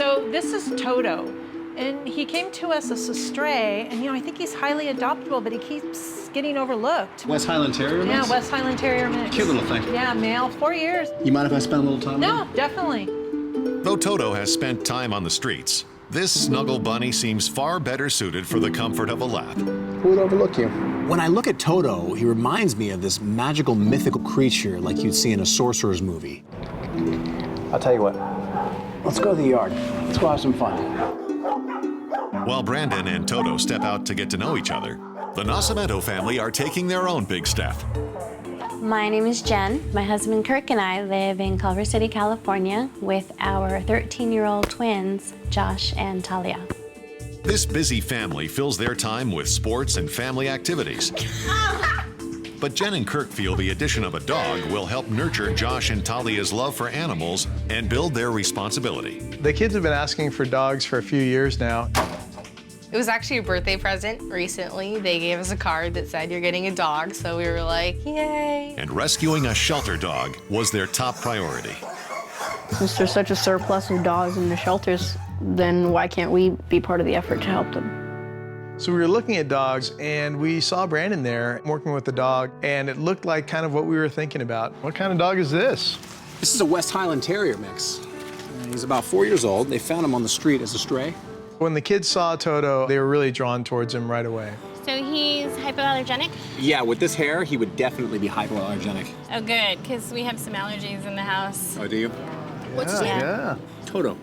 So this is Toto, and he came to us as a stray, and I think he's highly adoptable, but he keeps getting overlooked. West Highland Terrier mix? Yeah, West Highland Terrier mix. Cute little thing. Yeah, male, 4 years. You mind if I spend a little time No, with him? definitely. Though Toto has spent time on the streets, this snuggle bunny seems far better suited for the comfort of a lap. Who would overlook you? When I look at Toto, he reminds me of this magical, mythical creature like you'd see in a sorcerer's movie. I'll tell you what. Let's go to the yard. Let's go have some fun. While Brendon and Toto step out to get to know each other, the Nascimento family are taking their own big step. My name is Jen. My husband Kirk and I live in Culver City, California with our 13-year-old twins, Josh and Talia. This busy family fills their time with sports and family activities. But Jen and Kirk feel the addition of a dog will help nurture Josh and Talia's love for animals and build their responsibility. The kids have been asking for dogs for a few years now. It was actually a birthday present recently. They gave us a card that said, "You're getting a dog," so we were like, yay. And rescuing a shelter dog was their top priority. Since there's such a surplus of dogs in the shelters, then why can't we be part of the effort to help them? So we were looking at dogs, and we saw Brandon there working with the dog, and it looked like kind of what we were thinking about. What kind of dog is this? This is a West Highland Terrier mix. He's about 4 years old. They found him on the street as a stray. When the kids saw Toto, they were really drawn towards him right away. So he's hypoallergenic? Yeah, with this hair, he would definitely be hypoallergenic. Oh, good, because we have some allergies in the house. Oh, do you? What's his name? Yeah. Toto.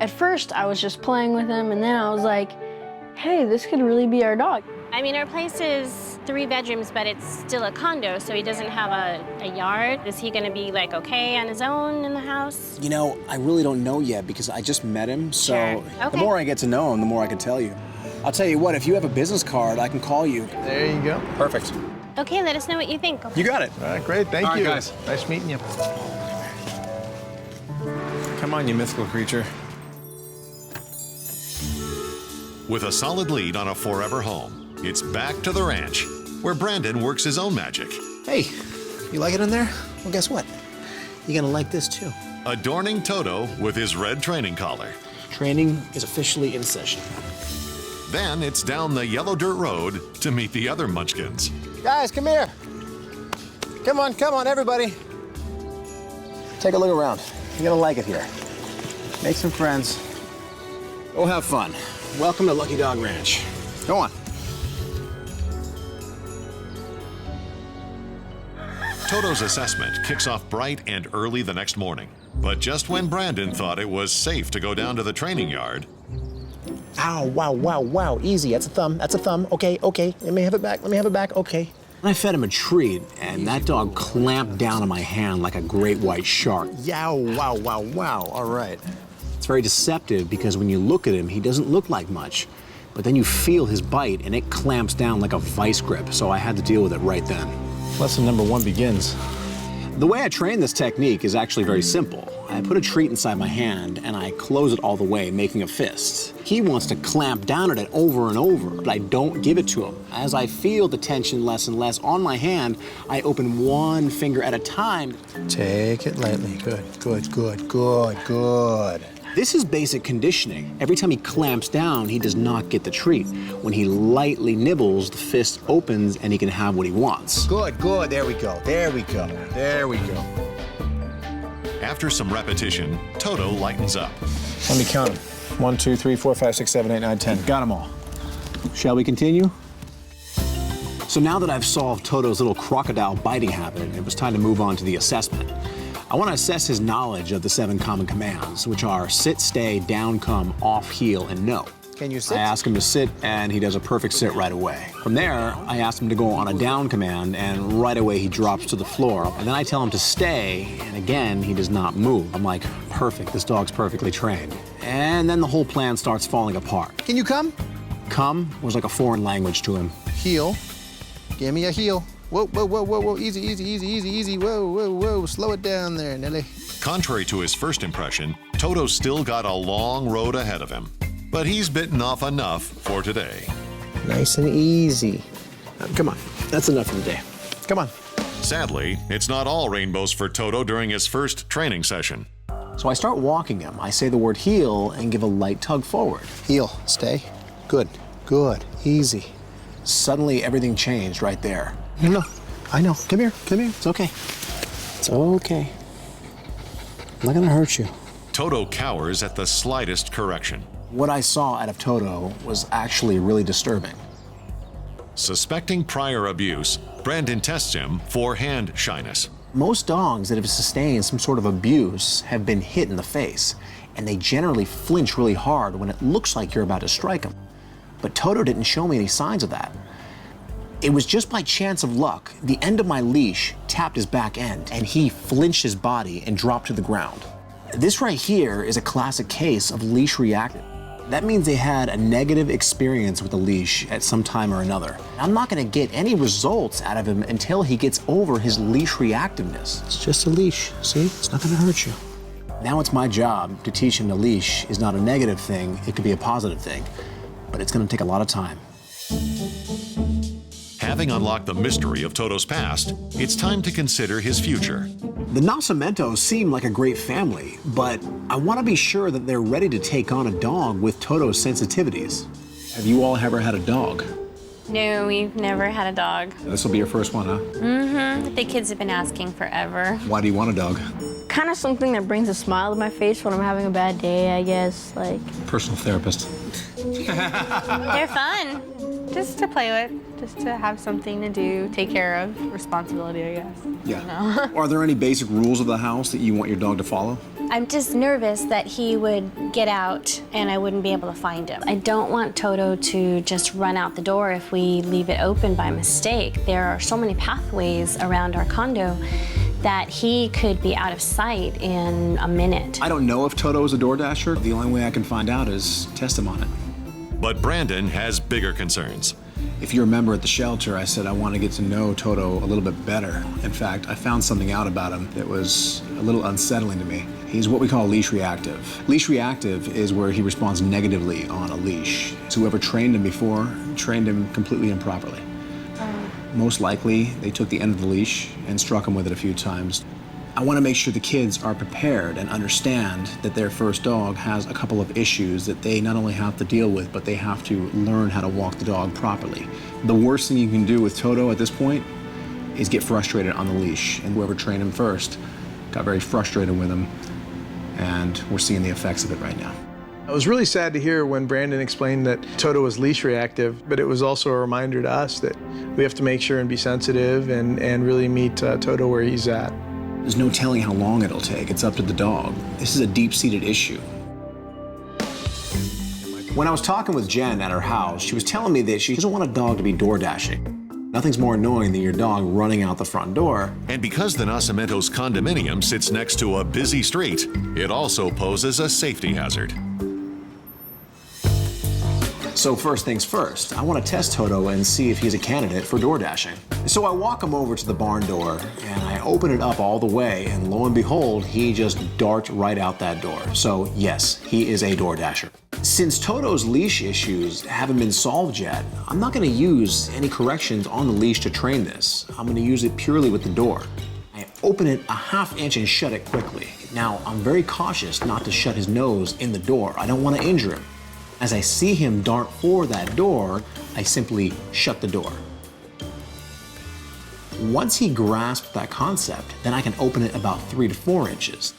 At first, I was just playing with him, and then I was like, hey, this could really be our dog. I mean, our place is 3 bedrooms, but it's still a condo, so he doesn't have a yard. Is he gonna be like okay on his own in the house? You know, I really don't know yet because I just met him, so Sure. the Okay. more I get to know him, the more I can tell you. I'll tell you what, if you have a business card, I can call you. There you go. Perfect. Okay, let us know what you think. You got it. All right, great, thank All right, you. guys. Nice meeting you. Come on, you mythical creature. With a solid lead on a forever home, it's back to the ranch, where Brendon works his own magic, Hey, you like it in there? Well, guess what? You're gonna like this too. adorning Toto with his red training collar. Training is officially in session. Then it's down the yellow dirt road to meet the other munchkins. Guys, come here. Come on, everybody. Take a look around. You're gonna like it here. Make some friends. Go have fun. Welcome to Lucky Dog Ranch. Go on. Toto's assessment kicks off bright and early the next morning. But just when Brendon thought it was safe to go down to the training yard, Ow, wow. Easy, that's a thumb. Okay. Let me have it back, okay. I fed him a treat, and that dog clamped down on my hand like a great white shark. Yow, wow, all right. It's very deceptive because when you look at him, he doesn't look like much. But then you feel his bite, and it clamps down like a vice grip, so I had to deal with it right then. Lesson number 1 begins. The way I train this technique is actually very simple. I put a treat inside my hand and I close it all the way, making a fist. He wants to clamp down at it over and over, but I don't give it to him. As I feel the tension less and less on my hand, I open one finger at a time. Take it lightly. Good. This is basic conditioning. Every time he clamps down, he does not get the treat. When he lightly nibbles, the fist opens and he can have what he wants. Good. There we go. after some repetition, Toto lightens up. Let me count them. 1, 2, 3, 4, 5, 6, 7, 8, 9, 10. Got them all. Shall we continue? So now that I've solved Toto's little crocodile biting habit, it was time to move on to the assessment. I want to assess his knowledge of the 7 common commands, which are sit, stay, down, come, off, heel, and no. Can you sit? I ask him to sit, and he does a perfect sit right away. From there, I ask him to go on a down command, and right away he drops to the floor. And then I tell him to stay, and again, he does not move. I'm like, perfect, this dog's perfectly trained. And then the whole plan starts falling apart. Can you come? Come was like a foreign language to him. Heel. Give me a heel. Whoa. Easy. Whoa. Slow it down there, Nelly. Contrary to his first impression, Toto's still got a long road ahead of him. But he's bitten off enough for today. Nice and easy. Come on, that's enough for the day. Come on. Sadly, it's not all rainbows for Toto during his first training session. So I start walking him. I say the word heel and give a light tug forward. Heel, stay. Good, good, easy. Suddenly, everything changed right there. No, I know. Come here, it's okay. It's okay. I'm not gonna hurt you. Toto cowers at the slightest correction. What I saw out of Toto was actually really disturbing. Suspecting prior abuse, Brendon tests him for hand shyness. Most dogs that have sustained some sort of abuse have been hit in the face, and they generally flinch really hard when it looks like you're about to strike them. But Toto didn't show me any signs of that. It was just by chance of luck, the end of my leash tapped his back end, and he flinched his body and dropped to the ground. This right here is a classic case of leash reactive. That means they had a negative experience with the leash at some time or another. I'm not gonna get any results out of him until he gets over his leash reactiveness. It's just a leash, see? It's not gonna hurt you. Now it's my job to teach him the leash is not a negative thing, it could be a positive thing, but it's gonna take a lot of time. Having unlocked the mystery of Toto's past, it's time to consider his future. The Nascimentos seem like a great family, but I want to be sure that they're ready to take on a dog with Toto's sensitivities. Have you all ever had a dog? No, we've never had a dog. This will be your first one, huh? Mm-hmm. The kids have been asking forever. Why do you want a dog? Kind of something that brings a smile to my face when I'm having a bad day, I guess. Like, Personal therapist. They're fun. Just to play with, just to have something to do, take care of, responsibility, I guess. Yeah. Are there any basic rules of the house that you want your dog to follow? I'm just nervous that he would get out and I wouldn't be able to find him. I don't want Toto to just run out the door if we leave it open by mistake. There are so many pathways around our condo that he could be out of sight in a minute. I don't know if Toto is a door dasher. The only way I can find out is test him on it. But Brendon has bigger concerns. If you remember at the shelter, I said I want to get to know Toto a little bit better. In fact, I found something out about him that was a little unsettling to me. He's what we call leash reactive. Leash reactive is where he responds negatively on a leash. So whoever trained him before trained him completely improperly. Most likely, they took the end of the leash and struck him with it a few times. I want to make sure the kids are prepared and understand that their first dog has a couple of issues that they not only have to deal with, but they have to learn how to walk the dog properly. The worst thing you can do with Toto at this point is get frustrated on the leash. And whoever trained him first got very frustrated with him, and we're seeing the effects of it right now. I was really sad to hear when Brendon explained that Toto was leash reactive, but it was also a reminder to us that we have to make sure and be sensitive and really meet Toto where he's at. There's no telling how long it'll take. It's up to the dog. This is a deep-seated issue. When I was talking with Jen at her house, she was telling me that she doesn't want a dog to be door dashing. Nothing's more annoying than your dog running out the front door. And because the Nascimentos condominium sits next to a busy street, it also poses a safety hazard. So first things first, I want to test Toto and see if he's a candidate for door dashing. So I walk him over to the barn door and I open it up all the way, and lo and behold, he just darts right out that door. So yes, he is a door dasher. Since Toto's leash issues haven't been solved yet, I'm not going to use any corrections on the leash to train this. I'm going to use it purely with the door. I open it a ½ inch and shut it quickly. Now, I'm very cautious not to shut his nose in the door. I don't want to injure him. As I see him dart for that door, I simply shut the door. Once he grasps that concept, then I can open it about 3 to 4 inches.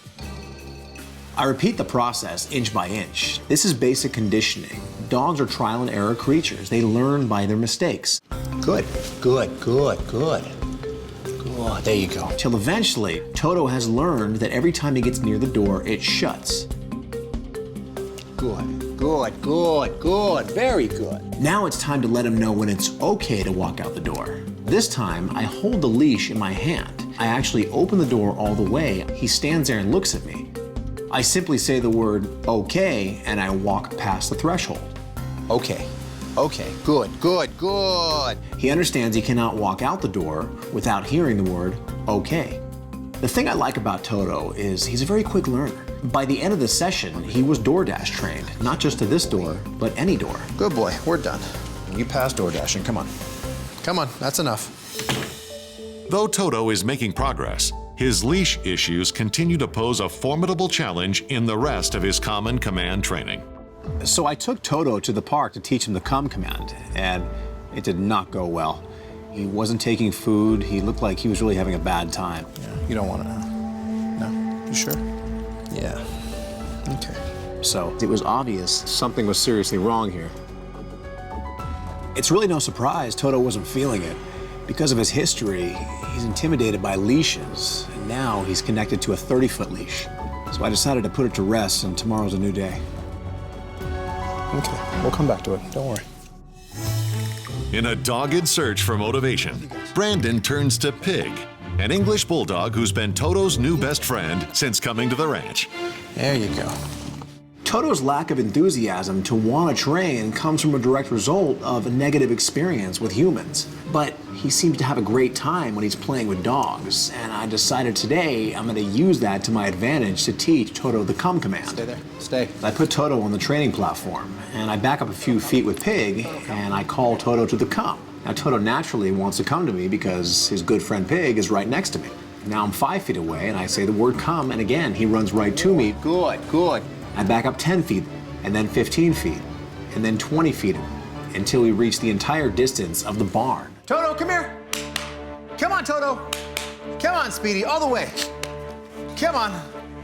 I repeat the process inch by inch. This is basic conditioning. Dogs are trial and error creatures. They learn by their mistakes. Good, good, good, good. Good, there you go. Till eventually, Toto has learned that every time he gets near the door, it shuts. Good, good, good, good, very good. Now it's time to let him know when it's okay to walk out the door. This time, I hold the leash in my hand. I actually open the door all the way. He stands there and looks at me. I simply say the word okay, and I walk past the threshold. Okay, okay, good, good, good. He understands he cannot walk out the door without hearing the word okay. The thing I like about Toto is he's a very quick learner. By the end of the session, he was DoorDash trained, not just to this door, but any door. Good boy, we're done. You passed door dashing, come on. Come on, that's enough. Though Toto is making progress, his leash issues continue to pose a formidable challenge in the rest of his common command training. So I took Toto to the park to teach him the come command, and it did not go well. He wasn't taking food. He looked like he was really having a bad time. Yeah, you don't want to know. No? You sure? Yeah. Okay. So it was obvious something was seriously wrong here. It's really no surprise Toto wasn't feeling it. Because of his history, he's intimidated by leashes, and now he's connected to a 30-foot leash. So I decided to put it to rest, and tomorrow's a new day. Okay, we'll come back to it. Don't worry. In a dogged search for motivation, Brendon turns to Pig, an English bulldog who's been Toto's new best friend since coming to the ranch. There you go. Toto's lack of enthusiasm to want to train comes from a direct result of a negative experience with humans. But he seems to have a great time when he's playing with dogs, and I decided today I'm going to use that to my advantage to teach Toto the come command. Stay there. Stay. I put Toto on the training platform, and I back up a few feet with Pig, and I call Toto to the come. Now, Toto naturally wants to come to me because his good friend Pig is right next to me. Now I'm 5 feet away, and I say the word come, and again, he runs right to me. Good, good. I back up 10 feet, and then 15 feet, and then 20 feet, until we reach the entire distance of the barn. Toto, come here. Come on, Toto. Come on, Speedy, all the way. Come on.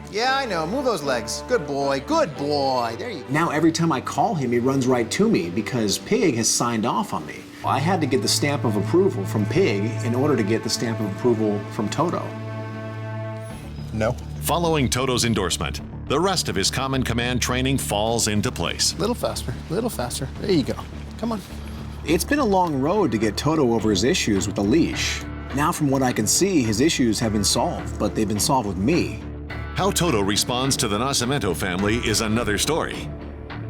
Yeah, I know, move those legs. Good boy, good boy. There you go. Now every time I call him, he runs right to me because Pig has signed off on me. I had to get the stamp of approval from Pig in order to get the stamp of approval from Toto. No. Following Toto's endorsement, the rest of his common command training falls into place. Little faster, little faster. There you go. Come on. It's been a long road to get Toto over his issues with the leash. Now from what I can see, his issues have been solved, but they've been solved with me. How Toto responds to the Nascimento family is another story.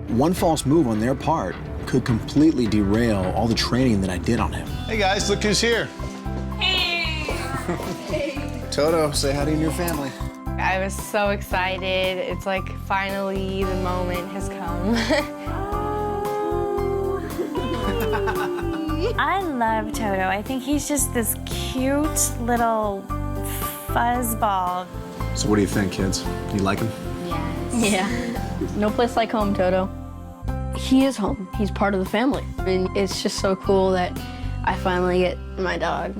One false move on their part could completely derail all the training that I did on him. Hey guys, look who's here. Toto, say hi to your new family. I was so excited. It's like finally the moment has come. I love Toto. I think he's just this cute little fuzzball. So what do you think, kids? Do you like him? Yeah. No place like home, Toto. He is home. He's part of the family. And it's just so cool that I finally get my dog.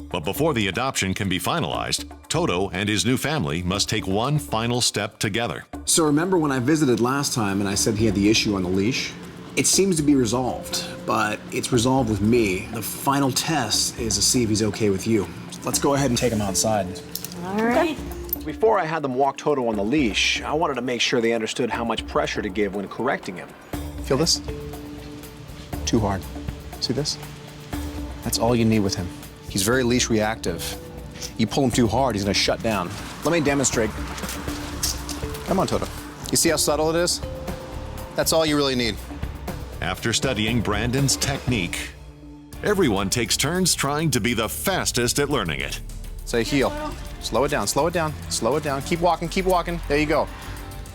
But before the adoption can be finalized, Toto and his new family must take one final step together. So remember when I visited last time and I said he had the issue on the leash? It seems to be resolved, but it's resolved with me. The final test is to see if he's okay with you. So let's go ahead and take him outside. All right. Before I had them walk Toto on the leash, I wanted to make sure they understood how much pressure to give when correcting him. Feel this? Too hard. See this? That's all you need with him. He's very leash reactive. You pull him too hard, he's gonna shut down. Let me demonstrate. Come on, Toto. You see how subtle it is? That's all you really need. After studying Brandon's technique, everyone takes turns trying to be the fastest at learning it. Say heel. Slow it down, slow it down, slow it down. Keep walking, keep walking. There you go.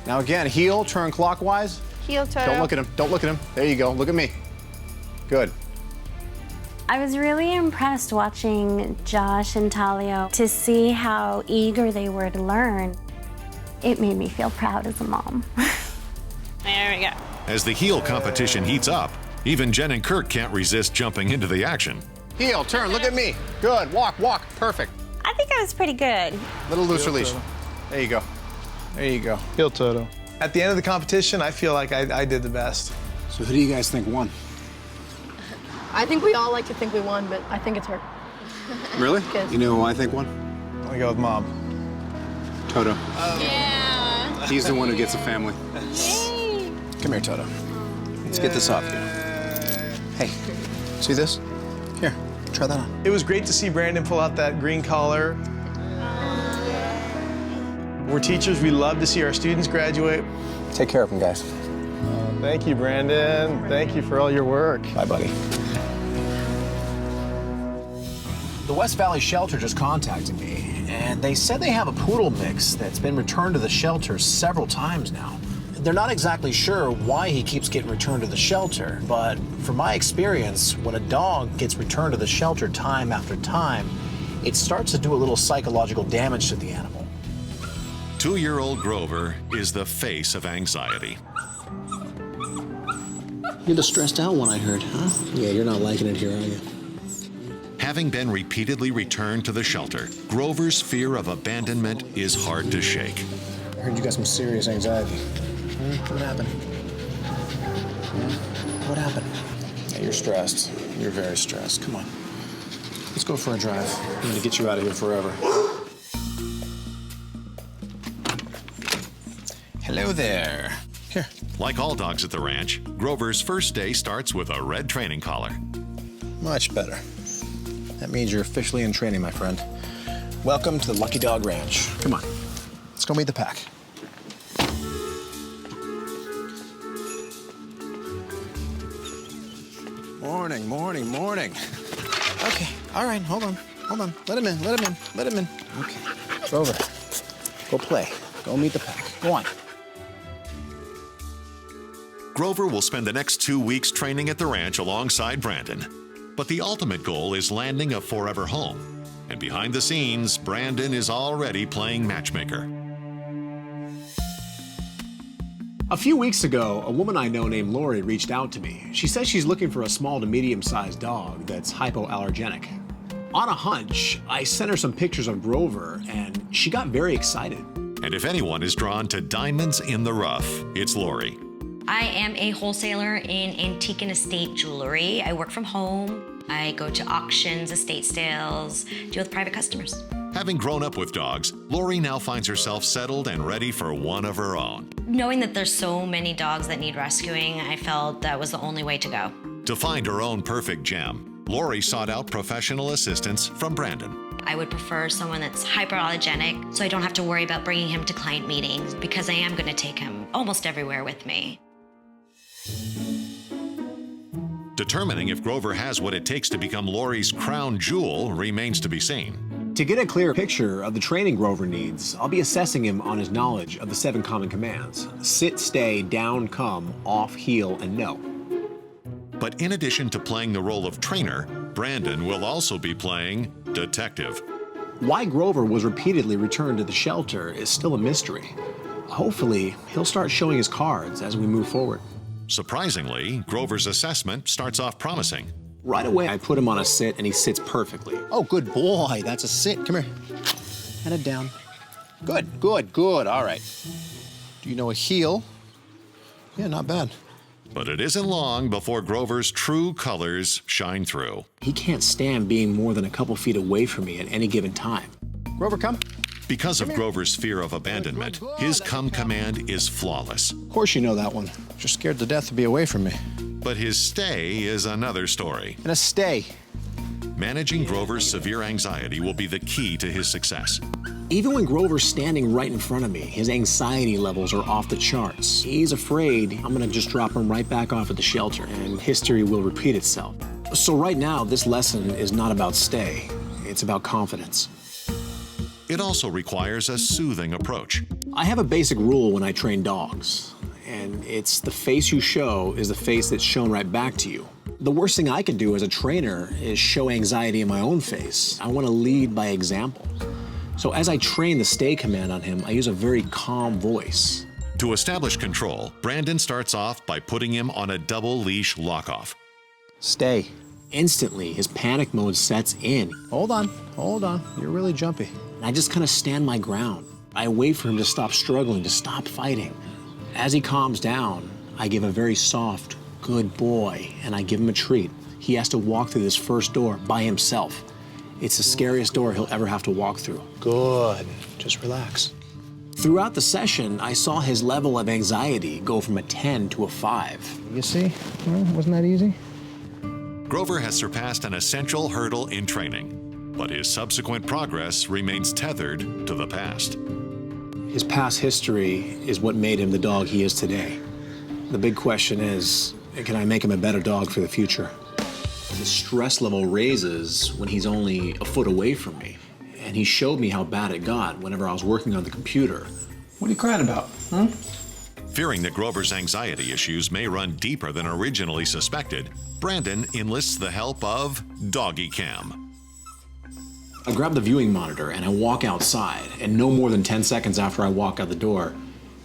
Now again, heel, turn clockwise. Heel, Toto. Don't look at him, don't look at him. There you go, look at me. Good. I was really impressed watching Josh and Talia to see how eager they were to learn. It made me feel proud as a mom. There we go. As the heel competition heats up, even Jen and Kirk can't resist jumping into the action. Heel, turn, look at me. Good, walk, walk, perfect. I think I was pretty good. Little looser leash. There you go. There you go. Heel, Toto. At the end of the competition, I feel like I did the best. So who do you guys think won? I think we all like to think we won, but I think it's her. Really? Good. You know who I think won? I'm gonna go with Mom. Toto. Yeah. He's the one who gets the family. Come here, Toto. Let's get this off you. Hey, see this? Here, try that on. It was great to see Brendon pull out that green collar. We're teachers, we love to see our students graduate. Take care of him, guys. Thank you, Brendon. Thank you for all your work. Bye, buddy. The West Valley Shelter just contacted me, and they said they have a poodle mix that's been returned to the shelter several times now. They're not exactly sure why he keeps getting returned to the shelter, but from my experience, when a dog gets returned to the shelter time after time, it starts to do a little psychological damage to the animal. 2-year-old Grover is the face of anxiety. You're the stressed out one, I heard, huh? Yeah, you're not liking it here, are you? Having been repeatedly returned to the shelter, Grover's fear of abandonment is hard to shake. I heard you got some serious anxiety. What happened? What happened? Yeah, you're stressed. You're very stressed. Come on. Let's go for a drive. I'm gonna get you out of here forever. Hello there. Here. Like all dogs at the ranch, Grover's first day starts with a red training collar. Much better. That means you're officially in training, my friend. Welcome to the Lucky Dog Ranch. Come on. Let's go meet the pack. Morning, morning, morning. Okay, all right, hold on. Let him in. Okay, Grover, go play. Go meet the pack. Go on. Grover will spend the next 2 weeks training at the ranch alongside Brendon. But the ultimate goal is landing a forever home. And behind the scenes, Brendon is already playing matchmaker. A few weeks ago, a woman I know named Lori reached out to me. She says she's looking for a small to medium-sized dog that's hypoallergenic. On a hunch, I sent her some pictures of Grover, and she got very excited. And if anyone is drawn to diamonds in the rough, it's Lori. I am a wholesaler in antique and estate jewelry. I work from home. I go to auctions, estate sales, deal with private customers. Having grown up with dogs, Lori now finds herself settled and ready for one of her own. Knowing that there's so many dogs that need rescuing, I felt that was the only way to go. To find her own perfect gem, Lori sought out professional assistance from Brendon. I would prefer someone that's hyperallergenic, so I don't have to worry about bringing him to client meetings because I am going to take him almost everywhere with me. Determining if Grover has what it takes to become Lori's crown jewel remains to be seen. To get a clear picture of the training Grover needs, I'll be assessing him on his knowledge of the 7 common commands: sit, stay, down, come, off, heel, and no. But in addition to playing the role of trainer, Brendon will also be playing detective. Why Grover was repeatedly returned to the shelter is still a mystery. Hopefully, he'll start showing his cards as we move forward. Surprisingly, Grover's assessment starts off promising. Right away, I put him on a sit, and he sits perfectly. Oh, good boy. That's a sit. Come here. Head down. Good, good, good. All right. Do you know a heel? Yeah, not bad. But it isn't long before Grover's true colors shine through. He can't stand being more than a couple feet away from me at any given time. Grover, come. Because of Grover's fear of abandonment, his come command is flawless. Of course you know that one. You're scared to death to be away from me. But his stay is another story. And a stay. Managing Grover's severe anxiety will be the key to his success. Even when Grover's standing right in front of me, his anxiety levels are off the charts. He's afraid I'm gonna just drop him right back off at the shelter, and history will repeat itself. So right now, this lesson is not about stay. It's about confidence. It also requires a soothing approach. I have a basic rule when I train dogs, and it's the face you show is the face that's shown right back to you. The worst thing I can do as a trainer is show anxiety in my own face. I want to lead by example. So as I train the stay command on him, I use a very calm voice. To establish control, Brendon starts off by putting him on a double leash lock-off. Stay. Instantly, his panic mode sets in. Hold on, you're really jumpy. And I just kind of stand my ground. I wait for him to stop struggling, to stop fighting. As he calms down, I give a very soft, good boy, and I give him a treat. He has to walk through this first door by himself. It's the scariest door he'll ever have to walk through. Good, just relax. Throughout the session, I saw his level of anxiety go from a 10 to a 5. You see, wasn't that easy? Grover has surpassed an essential hurdle in training, but his subsequent progress remains tethered to the past. His past history is what made him the dog he is today. The big question is, can I make him a better dog for the future? His stress level raises when he's only a foot away from me. And he showed me how bad it got whenever I was working on the computer. What are you crying about, huh? Fearing that Grover's anxiety issues may run deeper than originally suspected, Brendon enlists the help of Doggy Cam. I grab the viewing monitor and I walk outside, and no more than 10 seconds after I walk out the door,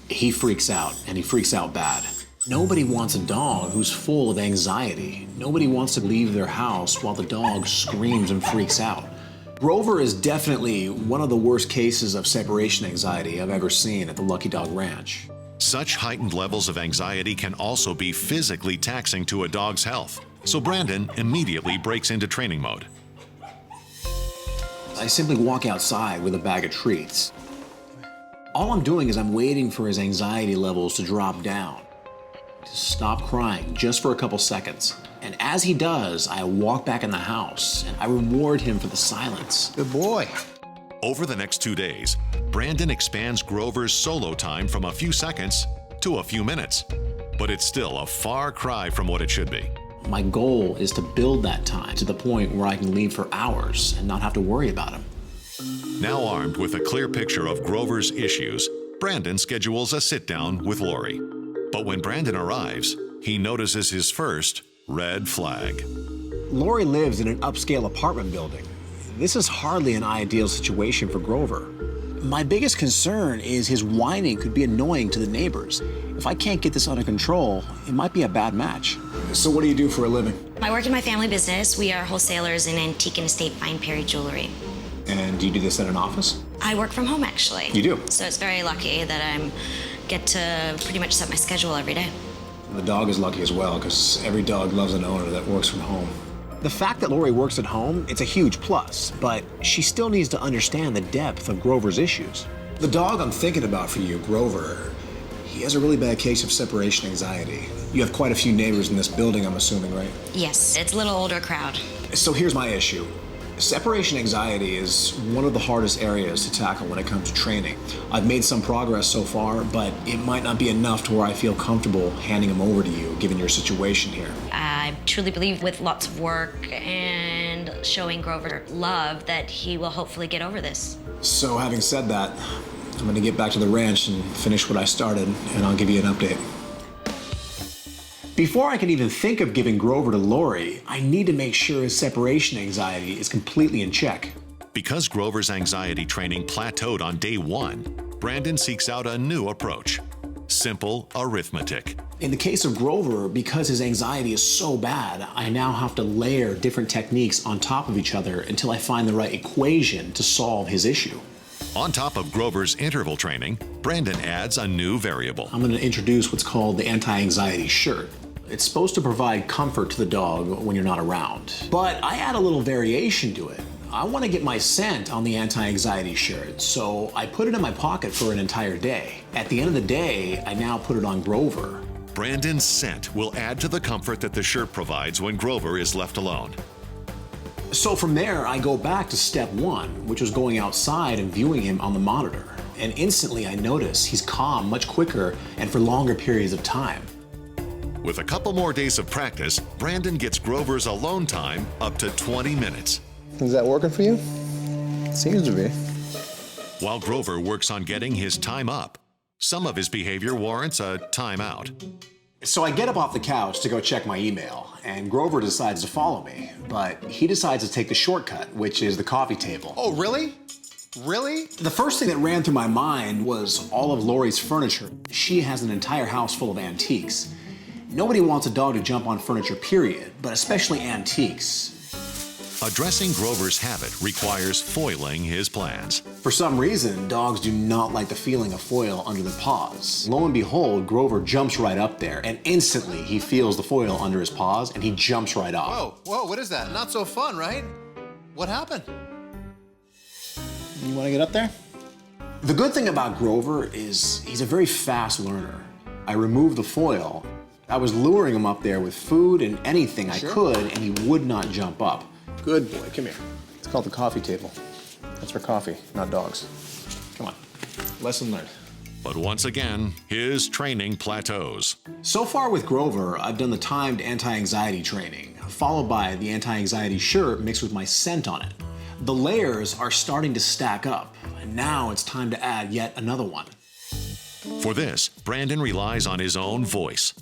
he freaks out, and he freaks out bad. Nobody wants a dog who's full of anxiety. Nobody wants to leave their house while the dog screams and freaks out. Grover is definitely one of the worst cases of separation anxiety I've ever seen at the Lucky Dog Ranch. Such heightened levels of anxiety can also be physically taxing to a dog's health. So Brendon immediately breaks into training mode. I simply walk outside with a bag of treats. All I'm doing is I'm waiting for his anxiety levels to drop down, to stop crying just for a couple seconds. And as he does, I walk back in the house and I reward him for the silence. Good boy. Over the next 2 days, Brendon expands Grover's solo time from a few seconds to a few minutes. But it's still a far cry from what it should be. My goal is to build that time to the point where I can leave for hours and not have to worry about him. Now armed with a clear picture of Grover's issues, Brendon schedules a sit-down with Lori. But when Brendon arrives, he notices his first red flag. Lori lives in an upscale apartment building. This is hardly an ideal situation for Grover. My biggest concern is his whining could be annoying to the neighbors. If I can't get this under control, it might be a bad match. So what do you do for a living? I work in my family business. We are wholesalers in antique and estate fine Perry jewelry. And do you do this at an office? I work from home, actually. You do? So it's very lucky that I get to pretty much set my schedule every day. The dog is lucky as well, because every dog loves an owner that works from home. The fact that Lori works at home, it's a huge plus, but she still needs to understand the depth of Grover's issues. The dog I'm thinking about for you, Grover, he has a really bad case of separation anxiety. You have quite a few neighbors in this building, I'm assuming, right? Yes, it's a little older crowd. So here's my issue. Separation anxiety is one of the hardest areas to tackle when it comes to training. I've made some progress so far, but it might not be enough to where I feel comfortable handing him over to you, given your situation here. I truly believe with lots of work and showing Grover love that he will hopefully get over this. So having said that, I'm gonna get back to the ranch and finish what I started, and I'll give you an update. Before I can even think of giving Grover to Lori, I need to make sure his separation anxiety is completely in check. Because Grover's anxiety training plateaued on day 1, Brendon seeks out a new approach: simple arithmetic. In the case of Grover, because his anxiety is so bad, I now have to layer different techniques on top of each other until I find the right equation to solve his issue. On top of Grover's interval training, Brendon adds a new variable. I'm going to introduce what's called the anti-anxiety shirt. It's supposed to provide comfort to the dog when you're not around. But I add a little variation to it. I want to get my scent on the anti-anxiety shirt, so I put it in my pocket for an entire day. At the end of the day, I now put it on Grover. Brendon's scent will add to the comfort that the shirt provides when Grover is left alone. So from there, I go back to step 1, which was going outside and viewing him on the monitor. And instantly I notice he's calm much quicker and for longer periods of time. With a couple more days of practice, Brendon gets Grover's alone time up to 20 minutes. Is that working for you? Seems to be. While Grover works on getting his time up, some of his behavior warrants a timeout. So I get up off the couch to go check my email, and Grover decides to follow me, but he decides to take the shortcut, which is the coffee table. Oh, really? Really? The first thing that ran through my mind was all of Lori's furniture. She has an entire house full of antiques. Nobody wants a dog to jump on furniture, period, but especially antiques. Addressing Grover's habit requires foiling his plans. For some reason, dogs do not like the feeling of foil under their paws. Lo and behold, Grover jumps right up there, and instantly he feels the foil under his paws, and he jumps right off. Whoa, what is that? Not so fun, right? What happened? You want to get up there? The good thing about Grover is he's a very fast learner. I removed the foil. I was luring him up there with food and anything I could, and he would not jump up. Good boy, come here. It's called the coffee table. That's for coffee, not dogs. Come on, lesson learned. But once again, his training plateaus. So far with Grover, I've done the timed anti-anxiety training, followed by the anti-anxiety shirt mixed with my scent on it. The layers are starting to stack up, and now it's time to add yet another one. For this, Brendon relies on his own voice.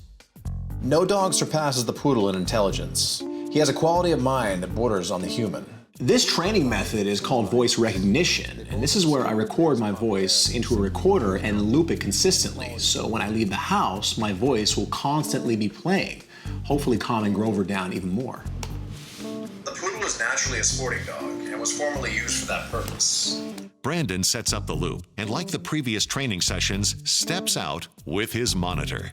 No dog surpasses the Poodle in intelligence. He has a quality of mind that borders on the human. This training method is called voice recognition, and this is where I record my voice into a recorder and loop it consistently. So when I leave the house, my voice will constantly be playing, hopefully calming Grover down even more. The Poodle is naturally a sporting dog and was formerly used for that purpose. Brendon sets up the loop and, like the previous training sessions, steps out with his monitor.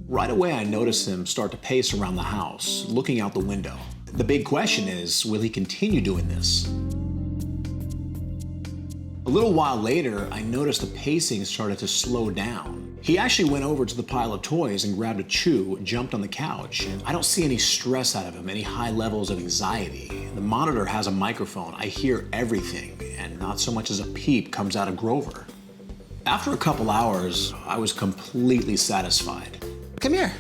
Right away, I notice him start to pace around the house, looking out the window. The big question is, will he continue doing this? A little while later, I noticed the pacing started to slow down. He actually went over to the pile of toys and grabbed a chew, jumped on the couch. I don't see any stress out of him, any high levels of anxiety. The monitor has a microphone. I hear everything, and not so much as a peep comes out of Grover. After a couple hours, I was completely satisfied. Come here.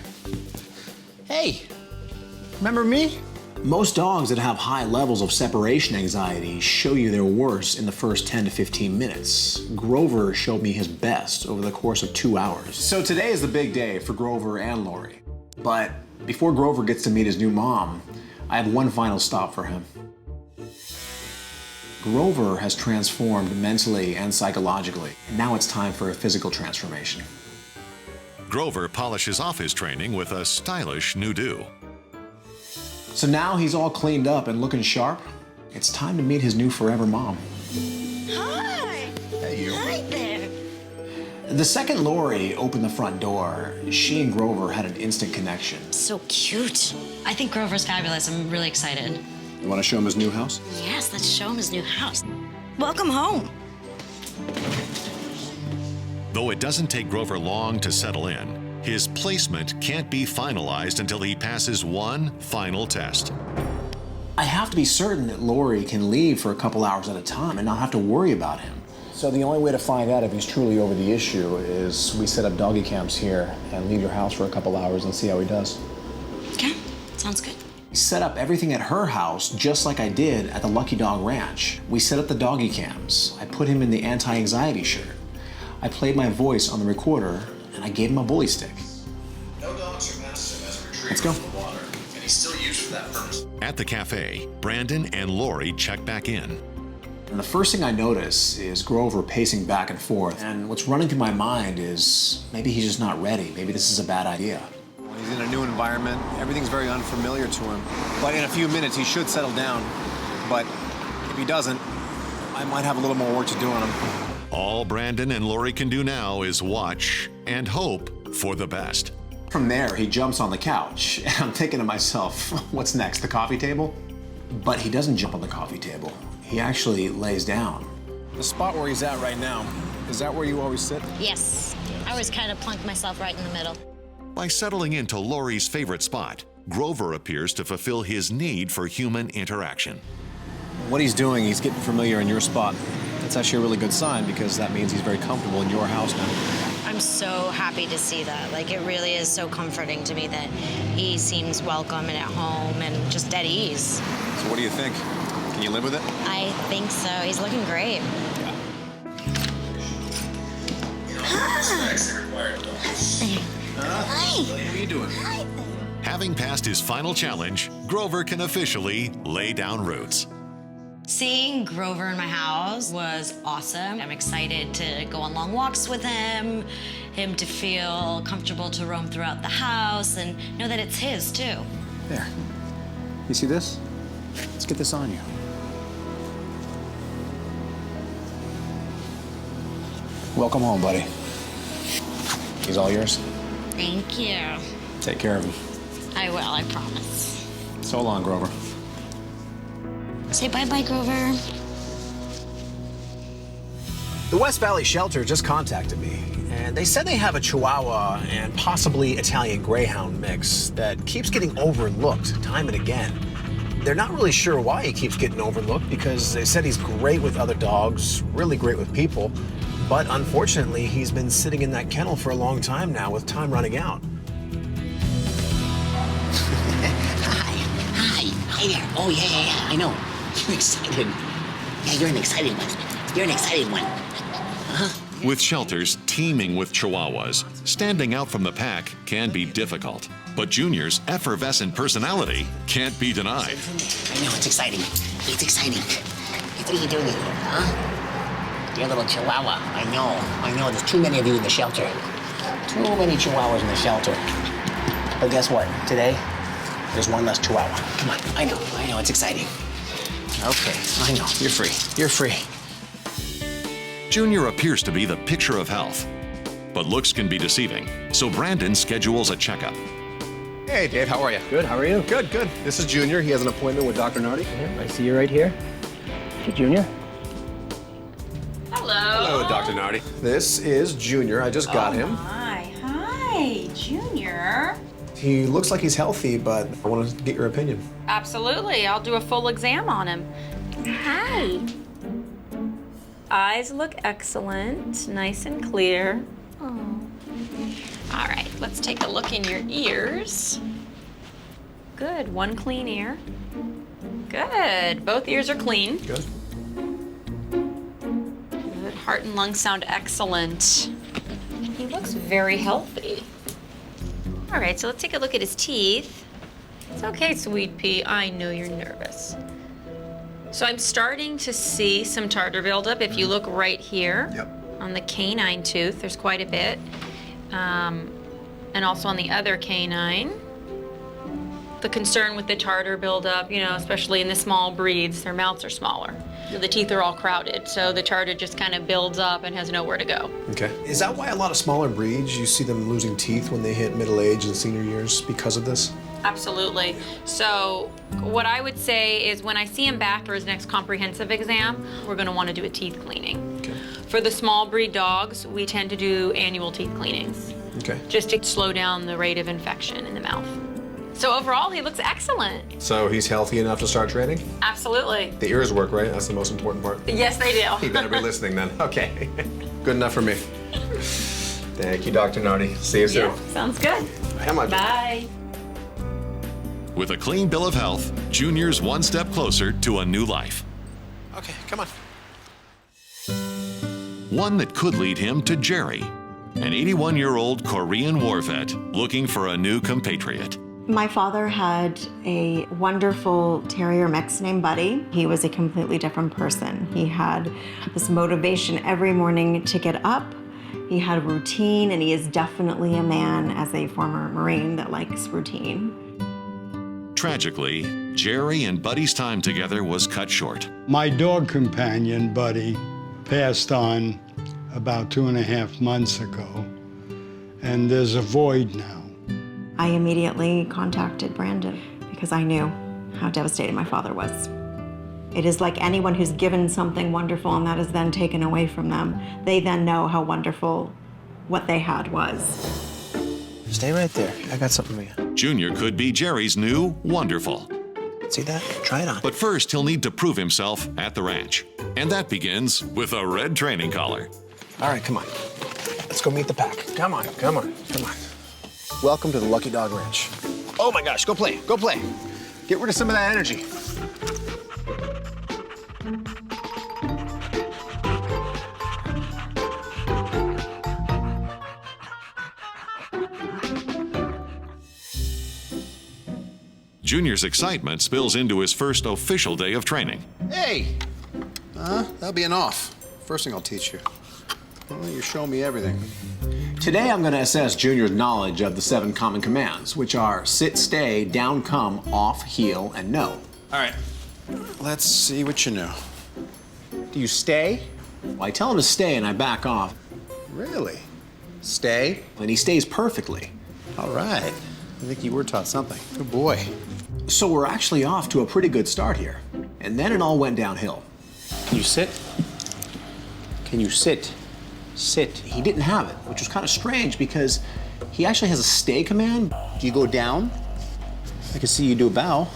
Hey, remember me? Most dogs that have high levels of separation anxiety show you their worst in the first 10 to 15 minutes. Grover showed me his best over the course of 2 hours. So today is the big day for Grover and Lori. But before Grover gets to meet his new mom, I have one final stop for him. Grover has transformed mentally and psychologically. Now it's time for a physical transformation. Grover polishes off his training with a stylish new do. So now he's all cleaned up and looking sharp. It's time to meet his new forever mom. Hi. Hey, you. Hi there. The second Lori opened the front door, she and Grover had an instant connection. So cute. I think Grover's fabulous. I'm really excited. You want to show him his new house? Yes, let's show him his new house. Welcome home. Though it doesn't take Grover long to settle in, his placement can't be finalized until he passes one final test. I have to be certain that Lori can leave for a couple hours at a time and not have to worry about him. So the only way to find out if he's truly over the issue is we set up doggy cams here and leave your house for a couple hours and see how he does. Okay, sounds good. We set up everything at her house just like I did at the Lucky Dog Ranch. We set up the doggy cams. I put him in the anti-anxiety shirt. I played my voice on the recorder and I gave him a bully stick. No dogs surpassed him as a retriever Let's go. from the water, and he's still used for that purpose. At the cafe, Brendon and Lori check back in. And the first thing I notice is Grover pacing back and forth. And what's running through my mind is maybe he's just not ready. Maybe this is a bad idea. He's in a new environment. Everything's very unfamiliar to him. But in a few minutes, he should settle down. But if he doesn't, I might have a little more work to do on him. All Brendon and Lori can do now is watch and hope for the best. From there, he jumps on the couch. And I'm thinking to myself, what's next, the coffee table? But he doesn't jump on the coffee table. He actually lays down. The spot where he's at right now, is that where you always sit? Yes, I always kind of plunk myself right in the middle. By settling into Lori's favorite spot, Grover appears to fulfill his need for human interaction. What he's doing, he's getting familiar in your spot. That's actually a really good sign because that means he's very comfortable in your house now. I'm so happy to see that. Like, it really is so comforting to me that he seems welcome and at home and just at ease. So what do you think? Can you live with it? I think so. He's looking great. Hi. What are you doing? Having passed his final challenge, Grover can officially lay down roots. Seeing Grover in my house was awesome. I'm excited to go on long walks with him to feel comfortable to roam throughout the house and know that it's his too. There. You see this? Let's get this on you. Welcome home, buddy. He's all yours. Thank you. Take care of him. I will, I promise. So long, Grover. Say bye-bye, Grover. The West Valley Shelter just contacted me, and they said they have a Chihuahua and possibly Italian Greyhound mix that keeps getting overlooked time and again. They're not really sure why he keeps getting overlooked because they said he's great with other dogs, really great with people, but unfortunately, he's been sitting in that kennel for a long time now with time running out. Hi there. Oh, yeah, I know. You're excited. Yeah, you're an excited one. You're an excited one. Uh-huh. With shelters teeming with Chihuahuas, standing out from the pack can be difficult. But Junior's effervescent personality can't be denied. I know, it's exciting. It's exciting. What are you doing here, huh? Dear little Chihuahua. I know. There's too many of you in the shelter. Too many Chihuahuas in the shelter. But guess what? Today, there's one less Chihuahua. Come on. I know. It's exciting. Okay, I know. You're free. You're free. Junior appears to be the picture of health. But looks can be deceiving, so Brendon schedules a checkup. Hey, Dave, how are you? Good, how are you? Good. This is Junior. He has an appointment with Dr. Nardi. Yeah, I see you right here. Hey, Junior. Hello, Dr. Nardi. This is Junior. I just got him. Hi, Junior. He looks like he's healthy, but I want to get your opinion. Absolutely, I'll do a full exam on him. Hi. Eyes look excellent, nice and clear. Oh. All right, let's take a look in your ears. Good, one clean ear. Good, both ears are clean. Good. Good, heart and lungs sound excellent. He looks very healthy. All right, so let's take a look at his teeth. It's okay, Sweet Pea, I know you're nervous. So I'm starting to see some tartar buildup. If you look right here on the canine tooth, there's quite a bit. And also on the other canine. The concern with the tartar buildup, especially in the small breeds, their mouths are smaller. The teeth are all crowded, so the tartar just kind of builds up and has nowhere to go. Okay. Is that why a lot of smaller breeds, you see them losing teeth when they hit middle age and senior years because of this? Absolutely. So what I would say is when I see him back for his next comprehensive exam, we're going to want to do a teeth cleaning. Okay. For the small breed dogs, we tend to do annual teeth cleanings. Okay. Just to slow down the rate of infection in the mouth. So overall, he looks excellent. So he's healthy enough to start training? Absolutely. The ears work, right? That's the most important part. Yes, they do. You better be listening then. Okay. Good enough for me. Thank you, Dr. Nardi. See you soon. Yeah, sounds good. Come on. Bye. With a clean bill of health, Junior's one step closer to a new life. Okay, come on. One that could lead him to Jerry, an 81-year-old Korean war vet looking for a new compatriot. My father had a wonderful terrier mix named Buddy. He was a completely different person. He had this motivation every morning to get up. He had a routine, and he is definitely a man, as a former Marine, that likes routine. Tragically, Jerry and Buddy's time together was cut short. My dog companion, Buddy, passed on about 2.5 months ago, and there's a void now. I immediately contacted Brendon because I knew how devastated my father was. It is like anyone who's given something wonderful and that is then taken away from them. They then know how wonderful what they had was. Stay right there. I got something for you. Junior could be Jerry's new wonderful. See that? Try it on. But first, he'll need to prove himself at the ranch. And that begins with a red training collar. All right, come on. Let's go meet the pack. Come on. Welcome to the Lucky Dog Ranch. Oh my gosh, go play. Get rid of some of that energy. Junior's excitement spills into his first official day of training. Hey! That'll be an off. First thing I'll teach you. Well, you show me everything. Today I'm going to assess Junior's knowledge of the 7 common commands, which are sit, stay, down, come, off, heel, and no. All right. Let's see what you know. Do you stay? Well, I tell him to stay and I back off. Really? Stay? And he stays perfectly. All right. I think you were taught something. Good boy. So we're actually off to a pretty good start here. And then it all went downhill. Can you sit? Can you sit? Sit. He didn't have it, which was kind of strange because he actually has a stay command. Do you go down? I can see you do a bow.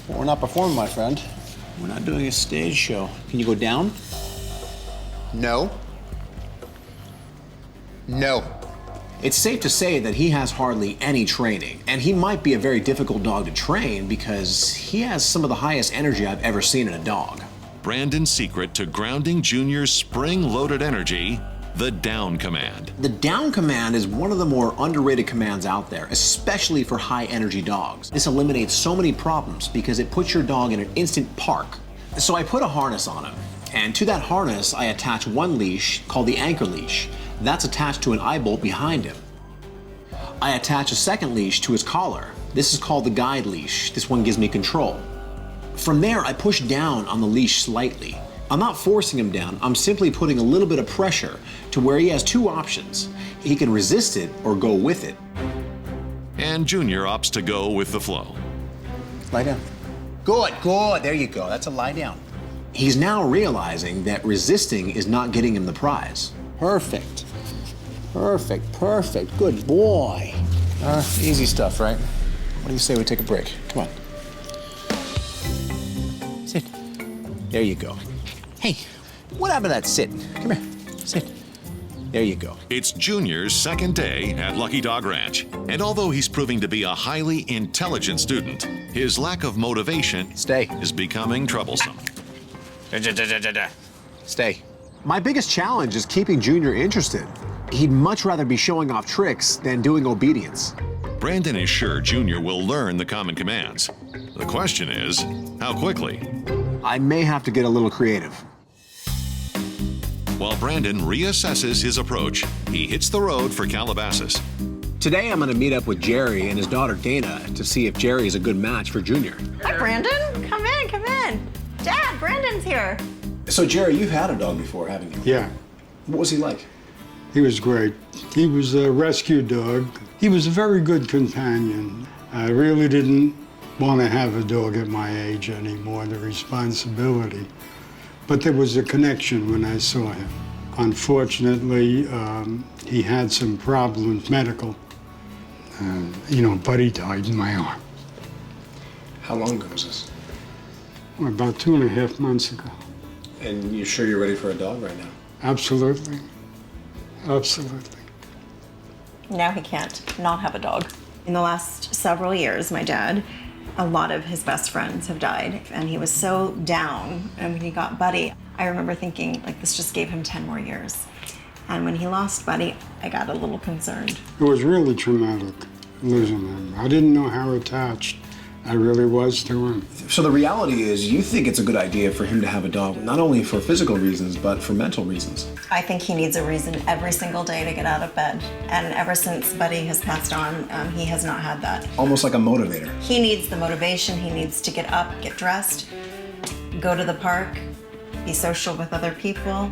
Well, we're not performing, my friend. We're not doing a stage show. Can you go down? No. No. It's safe to say that he has hardly any training, and he might be a very difficult dog to train because he has some of the highest energy I've ever seen in a dog. Brandon's secret to grounding Junior's spring-loaded energy the down command. The down command is one of the more underrated commands out there, especially for high energy dogs. This eliminates so many problems because it puts your dog in an instant park. So I put a harness on him, and to that harness I attach one leash called the anchor leash. That's attached to an eye bolt behind him. I attach a second leash to his collar. This is called the guide leash. This one gives me control. From there, I push down on the leash slightly. I'm not forcing him down, I'm simply putting a little bit of pressure to where he has two options. He can resist it or go with it. And Junior opts to go with the flow. Lie down. Good, good, there you go, that's a lie down. He's now realizing that resisting is not getting him the prize. Perfect, perfect, perfect, good boy. Easy stuff, right? What do you say we take a break? Come on. Sit. There you go. Hey, what happened to that sit? Come here, sit. There you go. It's Junior's second day at Lucky Dog Ranch, and although he's proving to be a highly intelligent student, his lack of motivation is becoming troublesome. Stay. My biggest challenge is keeping Junior interested. He'd much rather be showing off tricks than doing obedience. Brendon is sure Junior will learn the common commands. The question is, how quickly? I may have to get a little creative. While Brendon reassesses his approach, he hits the road for Calabasas. Today I'm going to meet up with Jerry and his daughter Dana to see if Jerry is a good match for Junior. Hi, Brandon. Come in, come in. Dad, Brandon's here. So Jerry, you've had a dog before, haven't you? Yeah. What was he like? He was great. He was a rescue dog. He was a very good companion. I really didn't want to have a dog at my age anymore, the responsibility. But there was a connection when I saw him. Unfortunately, he had some problems, medical. Buddy died in my arm. How long ago was this? About 2.5 months ago. And you're sure you're ready for a dog right now? Absolutely. Absolutely. Now he can't not have a dog. In the last several years, my dad, a lot of his best friends have died, and he was so down. And when he got Buddy, I remember thinking, like, this just gave him 10 more years. And when he lost Buddy, I got a little concerned. It was really traumatic, losing him. I didn't know how attached I really was to him. So the reality is you think it's a good idea for him to have a dog, not only for physical reasons, but for mental reasons. I think he needs a reason every single day to get out of bed. And ever since Buddy has passed on, he has not had that. Almost like a motivator. He needs the motivation. He needs to get up, get dressed, go to the park, be social with other people.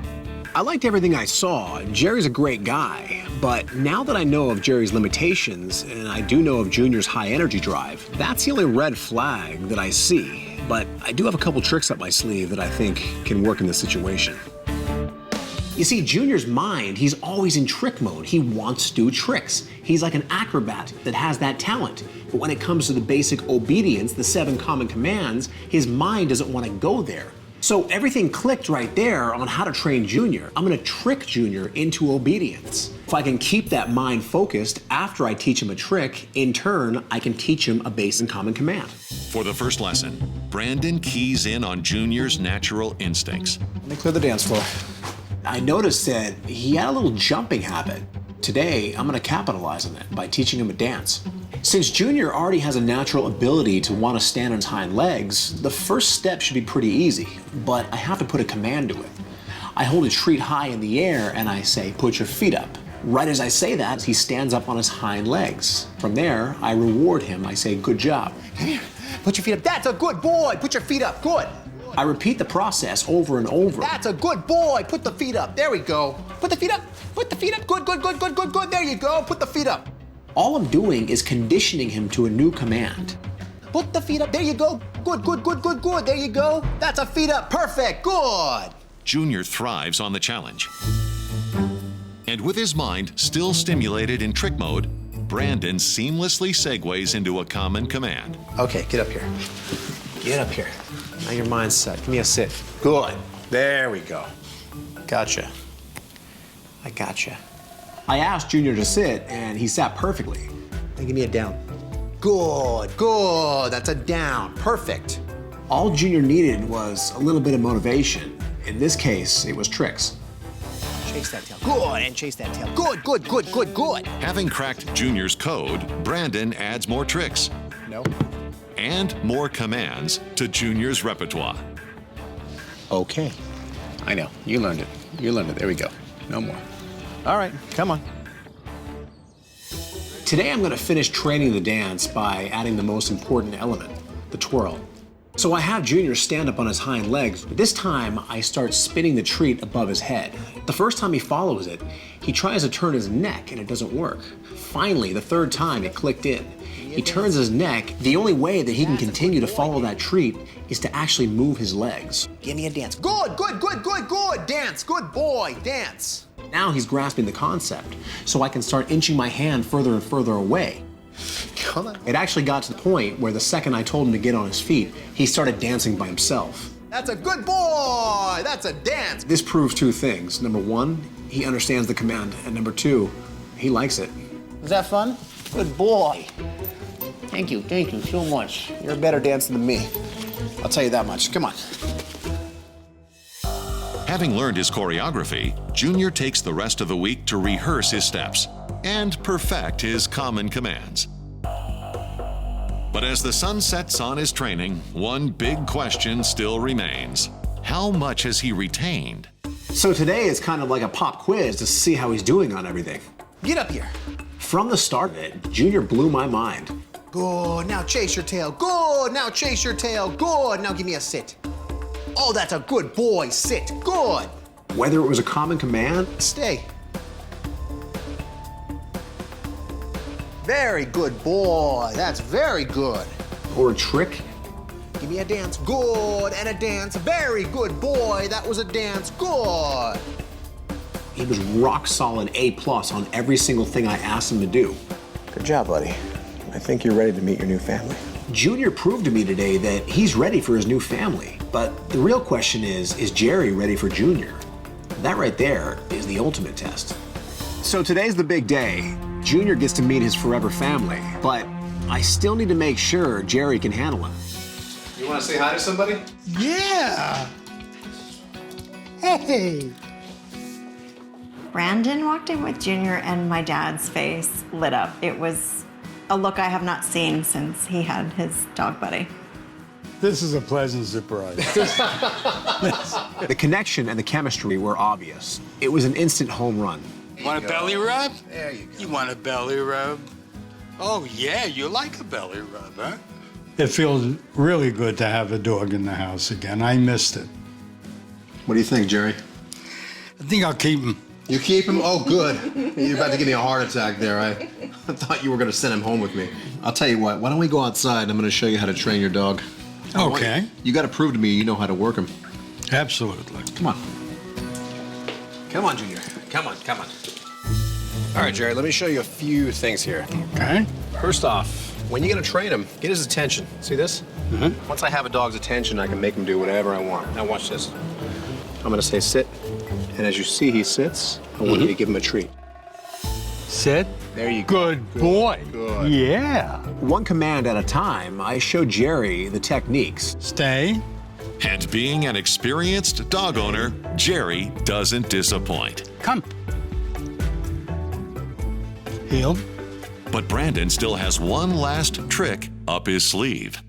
I liked everything I saw. Jerry's a great guy, but now that I know of Jerry's limitations and I do know of Junior's high energy drive, that's the only red flag that I see. But I do have a couple tricks up my sleeve that I think can work in this situation. You see, Junior's mind, he's always in trick mode. He wants to do tricks. He's like an acrobat that has that talent. But when it comes to the basic obedience, the 7 common commands, his mind doesn't want to go there. So everything clicked right there on how to train Junior. I'm gonna trick Junior into obedience. If I can keep that mind focused after I teach him a trick, in turn, I can teach him a basic common command. For the first lesson, Brendon keys in on Junior's natural instincts. Let me clear the dance floor. I noticed that he had a little jumping habit. Today, I'm gonna capitalize on that by teaching him a dance. Since Junior already has a natural ability to want to stand on his hind legs, the first step should be pretty easy, but I have to put a command to it. I hold a treat high in the air and I say, put your feet up. Right as I say that, he stands up on his hind legs. From there, I reward him. I say, good job. Come here, put your feet up. That's a good boy. Put your feet up, good. I repeat the process over and over. That's a good boy. Put the feet up. There we go. Put the feet up. Put the feet up. Good, good, good, good, good, good. There you go. Put the feet up. All I'm doing is conditioning him to a new command. Put the feet up. There you go. Good, good, good, good, good. There you go. That's a feet up. Perfect. Good. Junior thrives on the challenge. And with his mind still stimulated in trick mode, Brendon seamlessly segues into a common command. Okay, get up here. Get up here. Now your mind's set. Give me a sit. Good. There we go. Gotcha. I gotcha. I asked Junior to sit, and he sat perfectly. Now give me a down. Good, good. That's a down. Perfect. All Junior needed was a little bit of motivation. In this case, it was tricks. Chase that tail. Good, and chase that tail. Good, good, good, good, good. Having cracked Junior's code, Brandon adds more tricks No. and more commands to Junior's repertoire. Okay. I know. You learned it. You learned it. There we go. No more. All right, come on. Today I'm going to finish training the dance by adding the most important element, the twirl. So I have Junior stand up on his hind legs, but this time I start spinning the treat above his head. The first time he follows it, he tries to turn his neck and it doesn't work. Finally, the third time it clicked in. He turns his neck. The only way that he can continue to follow that treat is to actually move his legs. Give me a dance. Good, good, good, good, good. Dance. Good boy. Dance. Now he's grasping the concept, so I can start inching my hand further and further away. Come on. It actually got to the point where the second I told him to get on his feet, he started dancing by himself. That's a good boy. That's a dance. This proves two things. Number one, he understands the command, and number two, he likes it. Was that fun? Good boy. Thank you so much. You're a better dancer than me. I'll tell you that much. Come on. Having learned his choreography, Junior takes the rest of the week to rehearse his steps and perfect his common commands. But as the sun sets on his training, one big question still remains. How much has he retained? So today is kind of like a pop quiz to see how he's doing on everything. Get up here. From the start of it, Junior blew my mind. Good. Now chase your tail. Good. Now chase your tail. Good. Now give me a sit. Oh, that's a good boy. Sit. Good. Whether it was a common command, Stay. Very good boy. That's very good. or a trick, Give me a dance. Good. And a dance. Very good boy. That was a dance. Good. he was rock solid A+ on every single thing I asked him to do. Good job, buddy. I think you're ready to meet your new family. Junior proved to me today that he's ready for his new family. But the real question is Jerry ready for Junior? That right there is the ultimate test. So today's the big day. Junior gets to meet his forever family, but I still need to make sure Jerry can handle him. You want to say hi to somebody? Yeah. Hey. Brandon walked in with Junior and my dad's face lit up. It was a look I have not seen since he had his dog buddy. This is a pleasant surprise. The connection and the chemistry were obvious. It was an instant home run. Want a belly rub? There you go. You want a belly rub? Oh, yeah, you like a belly rub, huh? It feels really good to have a dog in the house again. I missed it. What do you think, Jerry? I think I'll keep him. You keep him? Oh, good. You're about to give me a heart attack there. I thought you were going to send him home with me. I'll tell you what. Why don't we go outside and I'm going to show you how to train your dog. Okay. You got to prove to me you know how to work him. Absolutely. Come on. Come on, Junior. Come on, come on. All right, Jerry, let me show you a few things here. Okay. First off, when you're going to train him, get his attention. See this? Mm-hmm. Once I have a dog's attention, I can make him do whatever I want. Now watch this. I'm going to say sit. And as you see he sits, I want you to give him a treat. Sit. There you go. Good boy. Good. Yeah. One command at a time, I showed Jerry the techniques. Stay. And being an experienced dog owner, Jerry doesn't disappoint. Come. Heel. But Brandon still has one last trick up his sleeve.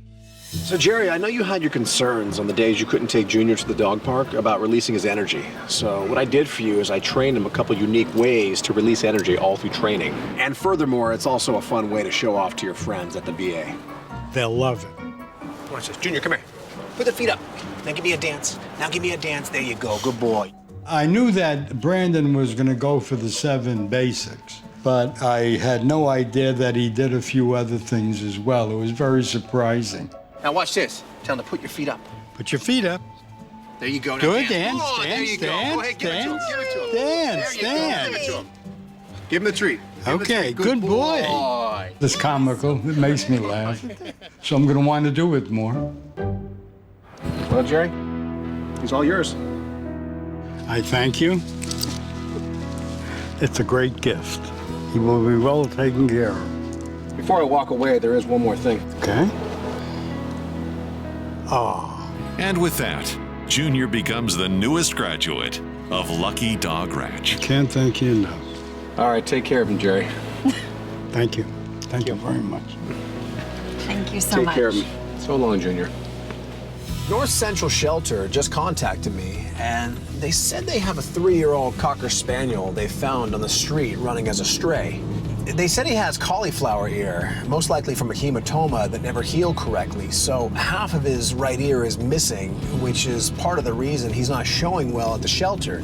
So Jerry, I know you had your concerns on the days you couldn't take Junior to the dog park about releasing his energy. So what I did for you is I trained him a couple unique ways to release energy all through training. And furthermore, it's also a fun way to show off to your friends at the VA. They'll love it. Watch this. Junior, come here. Put the feet up. Now give me a dance. Now give me a dance. There you go. Good boy. I knew that Brandon was going to go for the 7 basics, but I had no idea that he did a few other things as well. It was very surprising. Now watch this. Tell him to put your feet up. Put your feet up. There you go. Now Good, dance, Oh, there you go. dance, Go ahead, give it to him. Give it to him. dance, There you go. dance. Give it to him. Give him the treat. Give him the Okay, treat. good boy. It's comical. It makes me laugh. So I'm going to want to do it more. Well, Jerry, he's all yours. I thank you. It's a great gift. He will be well taken care of. Before I walk away, there is one more thing. Okay? Oh. And with that, Junior becomes the newest graduate of Lucky Dog Ranch. Can't thank you enough. All right, take care of him, Jerry. Thank you. Thank you very much. Thank you so Take much. care of him. So long, Junior. North Central Shelter just contacted me, and they said they have a 3-year-old Cocker Spaniel they found on the street running as a stray. They said he has cauliflower ear, most likely from a hematoma that never healed correctly, so half of his right ear is missing, which is part of the reason he's not showing well at the shelter.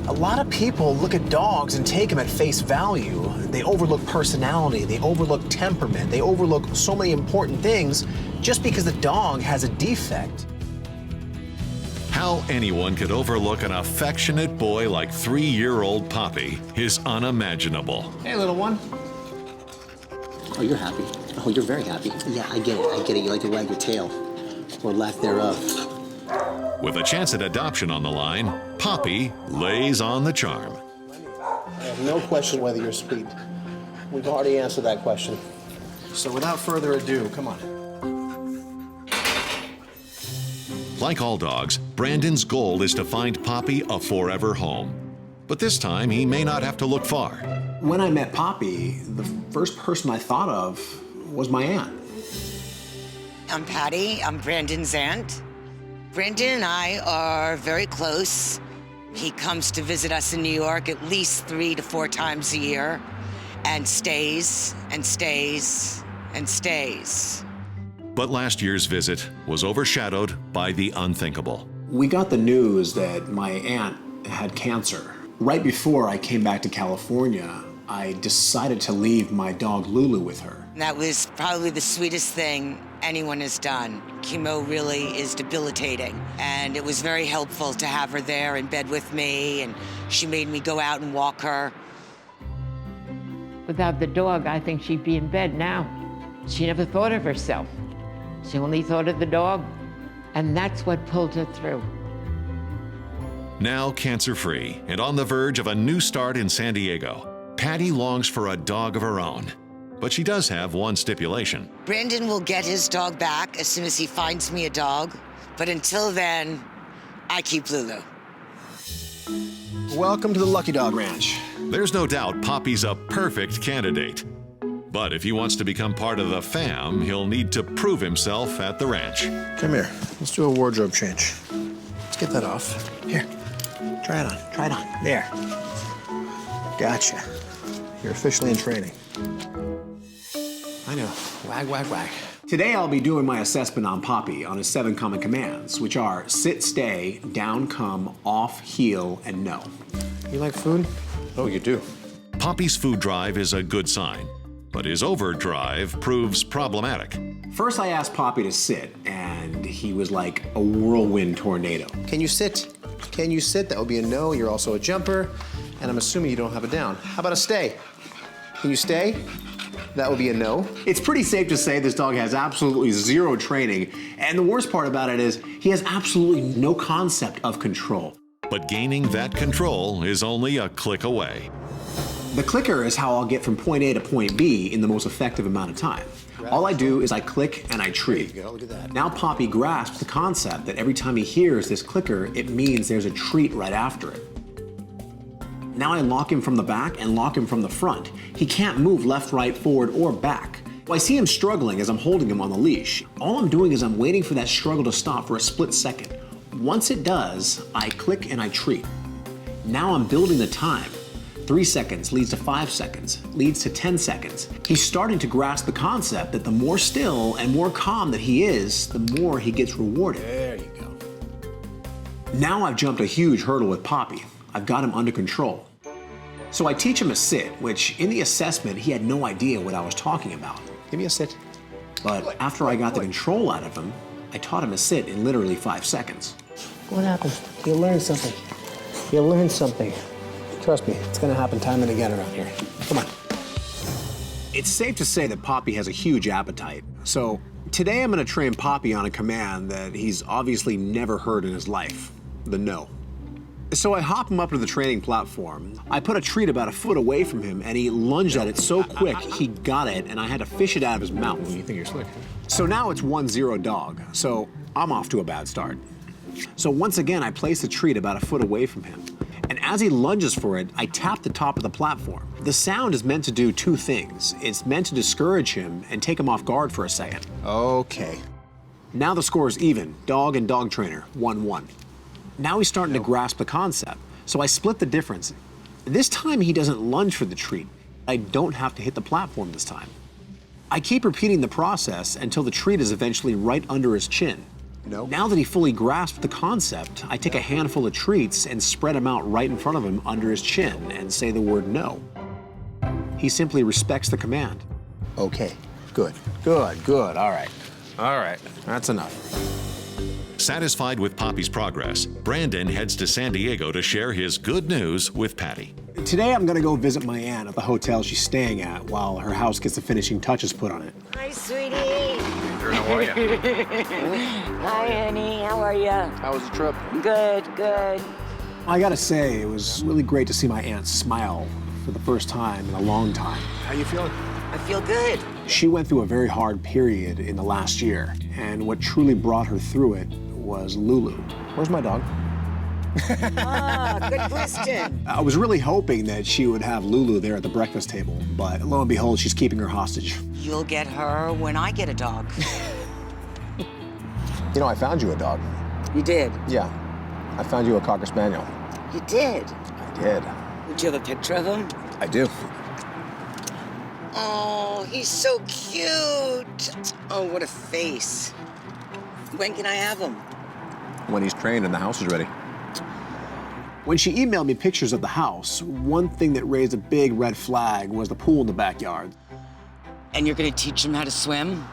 A lot of people look at dogs and take them at face value. They overlook personality, they overlook temperament, they overlook so many important things just because the dog has a defect. How anyone could overlook an affectionate boy like 3-year-old Poppy is unimaginable. Hey, little one. Oh, you're happy. Oh, you're very happy. Yeah, I get it. I get it. You like to wag your tail, or lack thereof. With a chance at adoption on the line, Poppy lays on the charm. I have no question whether you're sweet. We've already answered that question. So without further ado, come on. Like all dogs, Brandon's goal is to find Poppy a forever home. But this time, he may not have to look far. When I met Poppy, the first person I thought of was my aunt. I'm Patti. I'm Brandon's aunt. Brandon and I are very close. He comes to visit us in New York at least 3 to 4 times a year and stays and stays and stays. But last year's visit was overshadowed by the unthinkable. We got the news that my aunt had cancer. Right before I came back to California, I decided to leave my dog Lulu with her. That was probably the sweetest thing anyone has done. Chemo really is debilitating, and it was very helpful to have her there in bed with me, and she made me go out and walk her. Without the dog, I think she'd be in bed now. She never thought of herself. She only thought of the dog, and that's what pulled her through. Now cancer-free and on the verge of a new start in San Diego, Patti longs for a dog of her own. But she does have one stipulation. Brandon will get his dog back as soon as he finds me a dog, but until then, I keep Lulu. Welcome to the Lucky Dog Ranch. There's no doubt Poppy's a perfect candidate. But if he wants to become part of the fam, he'll need to prove himself at the ranch. Come here. Let's do a wardrobe change. Let's get that off. Here. Try it on. Try it on. There. Gotcha. You're officially in training. I know. Wag, wag, wag. Today I'll be doing my assessment on Poppy on his 7 common commands, which are sit, stay, down, come, off, heel, and no. You like food? Oh, you do. Poppy's food drive is a good sign, but his overdrive proves problematic. First I asked Poppy to sit, and he was like a whirlwind tornado. Can you sit? Can you sit? That would be a no. You're also a jumper, and I'm assuming you don't have a down. How about a stay? Can you stay? That would be a no. It's pretty safe to say this dog has absolutely zero training, and the worst part about it is he has absolutely no concept of control. But gaining that control is only a click away. The clicker is how I'll get from point A to point B in the most effective amount of time. All I do is I click and I treat. Look at that. Now Poppy grasps the concept that every time he hears this clicker, it means there's a treat right after it. Now I lock him from the back and lock him from the front. He can't move left, right, forward, or back. Well, I see him struggling as I'm holding him on the leash. All I'm doing is I'm waiting for that struggle to stop for a split second. Once it does, I click and I treat. Now I'm building the time. 3 seconds leads to 5 seconds, leads to 10 seconds. He's starting to grasp the concept that the more still and more calm that he is, the more he gets rewarded. There you go. Now I've jumped a huge hurdle with Poppy. I've got him under control. So I teach him a sit, which in the assessment, he had no idea what I was talking about. Give me a sit. But after I got the control out of him, I taught him a sit in literally 5 seconds. What happens? You'll learn something. You'll learn something. Trust me, it's gonna happen time and again around here. Come on. It's safe to say that Poppy has a huge appetite. So today I'm gonna train Poppy on a command that he's obviously never heard in his life, the no. So I hop him up to the training platform. I put a treat about a foot away from him and he lunged at it so quick he got it and I had to fish it out of his mouth. You think you're slick? So now it's 1-0 dog. So I'm off to a bad start. So once again, I place the treat about a foot away from him. And As he lunges for it, I tap the top of the platform. The sound is meant to do two things. It's meant to discourage him and take him off guard for a second. Okay. Now the score is even. Dog and dog trainer, 1-1. Now he's starting to grasp the concept, so I split the difference. This time he doesn't lunge for the treat. I don't have to hit the platform this time. I keep repeating the process until the treat is eventually right under his chin. No. Now that he fully grasped the concept, I take a handful of treats and spread them out right in front of him under his chin and say the word no. He simply respects the command. Okay, good, good, good, all right. All right, that's enough. Satisfied with Poppy's progress, Brendon heads to San Diego to share his good news with Patti. Today I'm gonna go visit my aunt at the hotel she's staying at while her house gets the finishing touches put on it. Hi, sweetie. How are you? Hi, honey. How are you? How was the trip? Good, good. I gotta say, it was really great to see my aunt smile for the first time in a long time. How you feeling? I feel good. She went through a very hard period in the last year, and what truly brought her through it was Lulu. Where's my dog? Good question. I was really hoping that she would have Lulu there at the breakfast table, but lo and behold, she's keeping her hostage. You'll get her when I get a dog. You know, I found you a dog. You did? Yeah, I found you a Cocker Spaniel. You did? I did. Would you have a picture of him? I do. Oh, he's so cute. Oh, what a face. When can I have him? When he's trained and the house is ready. When she emailed me pictures of the house, one thing that raised a big red flag was the pool in the backyard. And you're gonna teach him how to swim?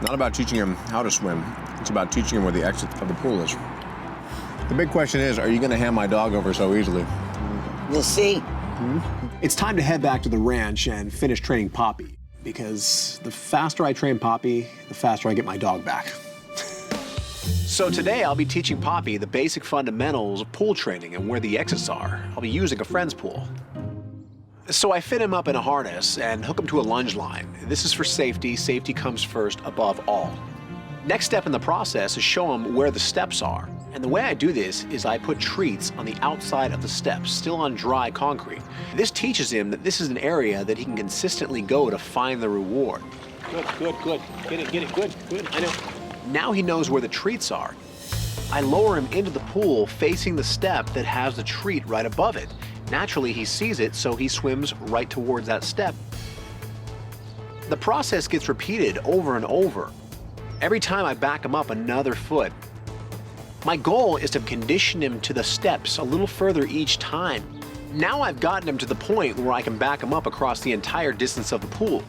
Not about teaching him how to swim. It's about teaching him where the exit of the pool is. The big question is, are you gonna hand my dog over so easily? We'll see. It's time to head back to the ranch and finish training Poppy, because the faster I train Poppy, the faster I get my dog back. So today I'll be teaching Poppy the basic fundamentals of pool training and where the exits are. I'll be using a friend's pool. So I fit him up in a harness and hook him to a lunge line. This is for safety. Safety comes first above all. Next step in the process is show him where the steps are. And the way I do this is I put treats on the outside of the steps, still on dry concrete. This teaches him that this is an area that he can consistently go to find the reward. Good, good, good. Get it, good, good. I know. Now he knows where the treats are. I lower him into the pool facing the step that has the treat right above it. Naturally, he sees it, so he swims right towards that step. The process gets repeated over and over. Every time I back him up another foot. My goal is to condition him to the steps a little further each time. Now I've gotten him to the point where I can back him up across the entire distance of the pool.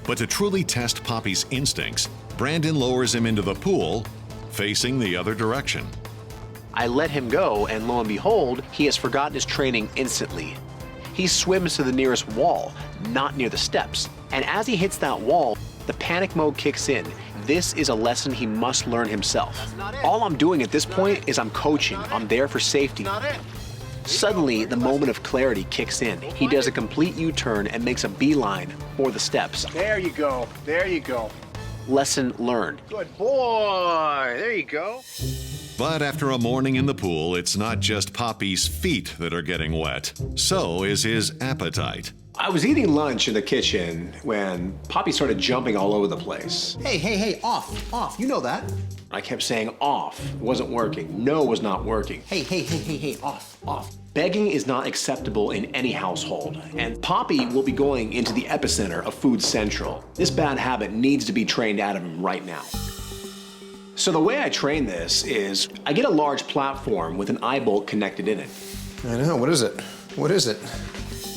But to truly test Poppy's instincts, Brendon lowers him into the pool, facing the other direction. I let him go, and lo and behold, he has forgotten his training instantly. He swims to the nearest wall, not near the steps. And as he hits that wall, the panic mode kicks in. This is a lesson he must learn himself. All I'm doing at this point is I'm coaching. I'm there for safety. Suddenly, the moment of clarity kicks in. He does a complete U-turn and makes a beeline for the steps. There you go, there you go. Lesson learned. Good boy, there you go. But after a morning in the pool, it's not just Poppy's feet that are getting wet. So is his appetite. I was eating lunch in the kitchen when Poppy started jumping all over the place. Hey, off, you know that. I kept saying off. It wasn't working. No was not working. Hey, off. Begging is not acceptable in any household, and Poppy will be going into the epicenter of Food Central. This bad habit needs to be trained out of him right now. So the way I train this is I get a large platform with an eye bolt connected in it. I know, what is it? What is it?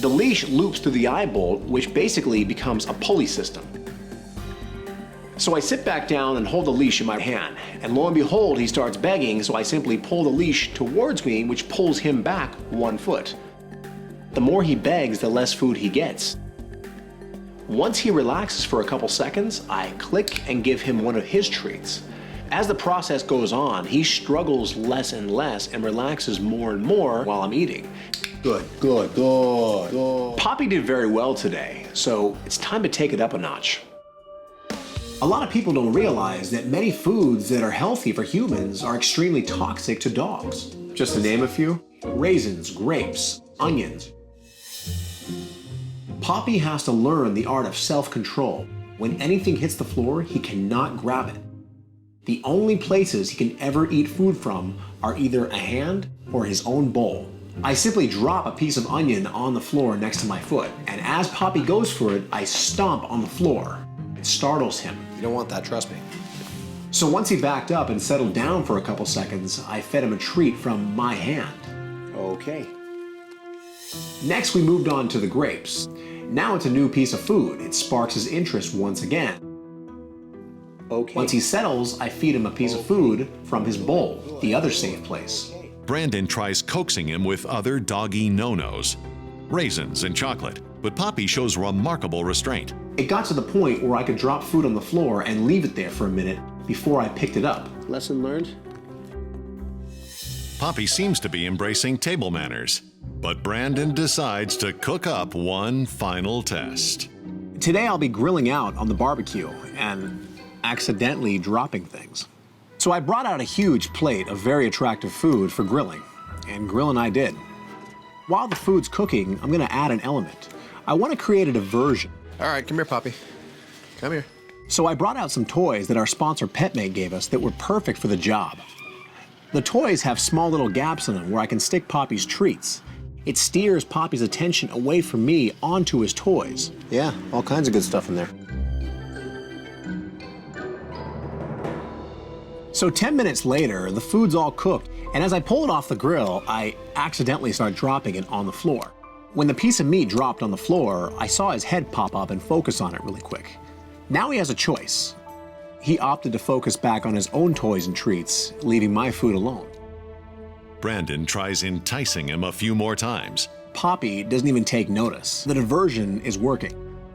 The leash loops through the eye bolt, which basically becomes a pulley system. So I sit back down and hold the leash in my hand, and lo and behold, he starts begging, so I simply pull the leash towards me, which pulls him back 1 foot. The more he begs, the less food he gets. Once he relaxes for a couple seconds, I click and give him one of his treats. As the process goes on, he struggles less and less and relaxes more and more while I'm eating. Good. Poppy did very well today, so it's time to take it up a notch. A lot of people don't realize that many foods that are healthy for humans are extremely toxic to dogs. Just to name a few: raisins, grapes, onions. Poppy has to learn the art of self-control. When anything hits the floor, he cannot grab it. The only places he can ever eat food from are either a hand or his own bowl. I simply drop a piece of onion on the floor next to my foot, and as Poppy goes for it, I stomp on the floor. It startles him. You don't want that, trust me. So once he backed up and settled down for a couple seconds, I fed him a treat from my hand. Okay. Next, we moved on to the grapes. Now it's a new piece of food. It sparks his interest once again. Okay. Once he settles, I feed him a piece of food from his bowl, the other safe place. Brendon tries coaxing him with other doggy no-nos, raisins and chocolate, but Poppy shows remarkable restraint. It got to the point where I could drop food on the floor and leave it there for a minute before I picked it up. Lesson learned? Poppy seems to be embracing table manners, but Brendon decides to cook up one final test. Today I'll be grilling out on the barbecue and accidentally dropping things. So I brought out a huge plate of very attractive food for grilling, and grilling I did. While the food's cooking, I'm gonna add an element. I wanna create a diversion. All right, come here, Poppy. Come here. So I brought out some toys that our sponsor PetMate gave us that were perfect for the job. The toys have small little gaps in them where I can stick Poppy's treats. It steers Poppy's attention away from me onto his toys. Yeah, all kinds of good stuff in there. So 10 minutes later, the food's all cooked, and as I pull it off the grill, I accidentally start dropping it on the floor. When the piece of meat dropped on the floor, I saw his head pop up and focus on it really quick. Now he has a choice. He opted to focus back on his own toys and treats, leaving my food alone. Brendon tries enticing him a few more times. Poppy doesn't even take notice. The diversion is working.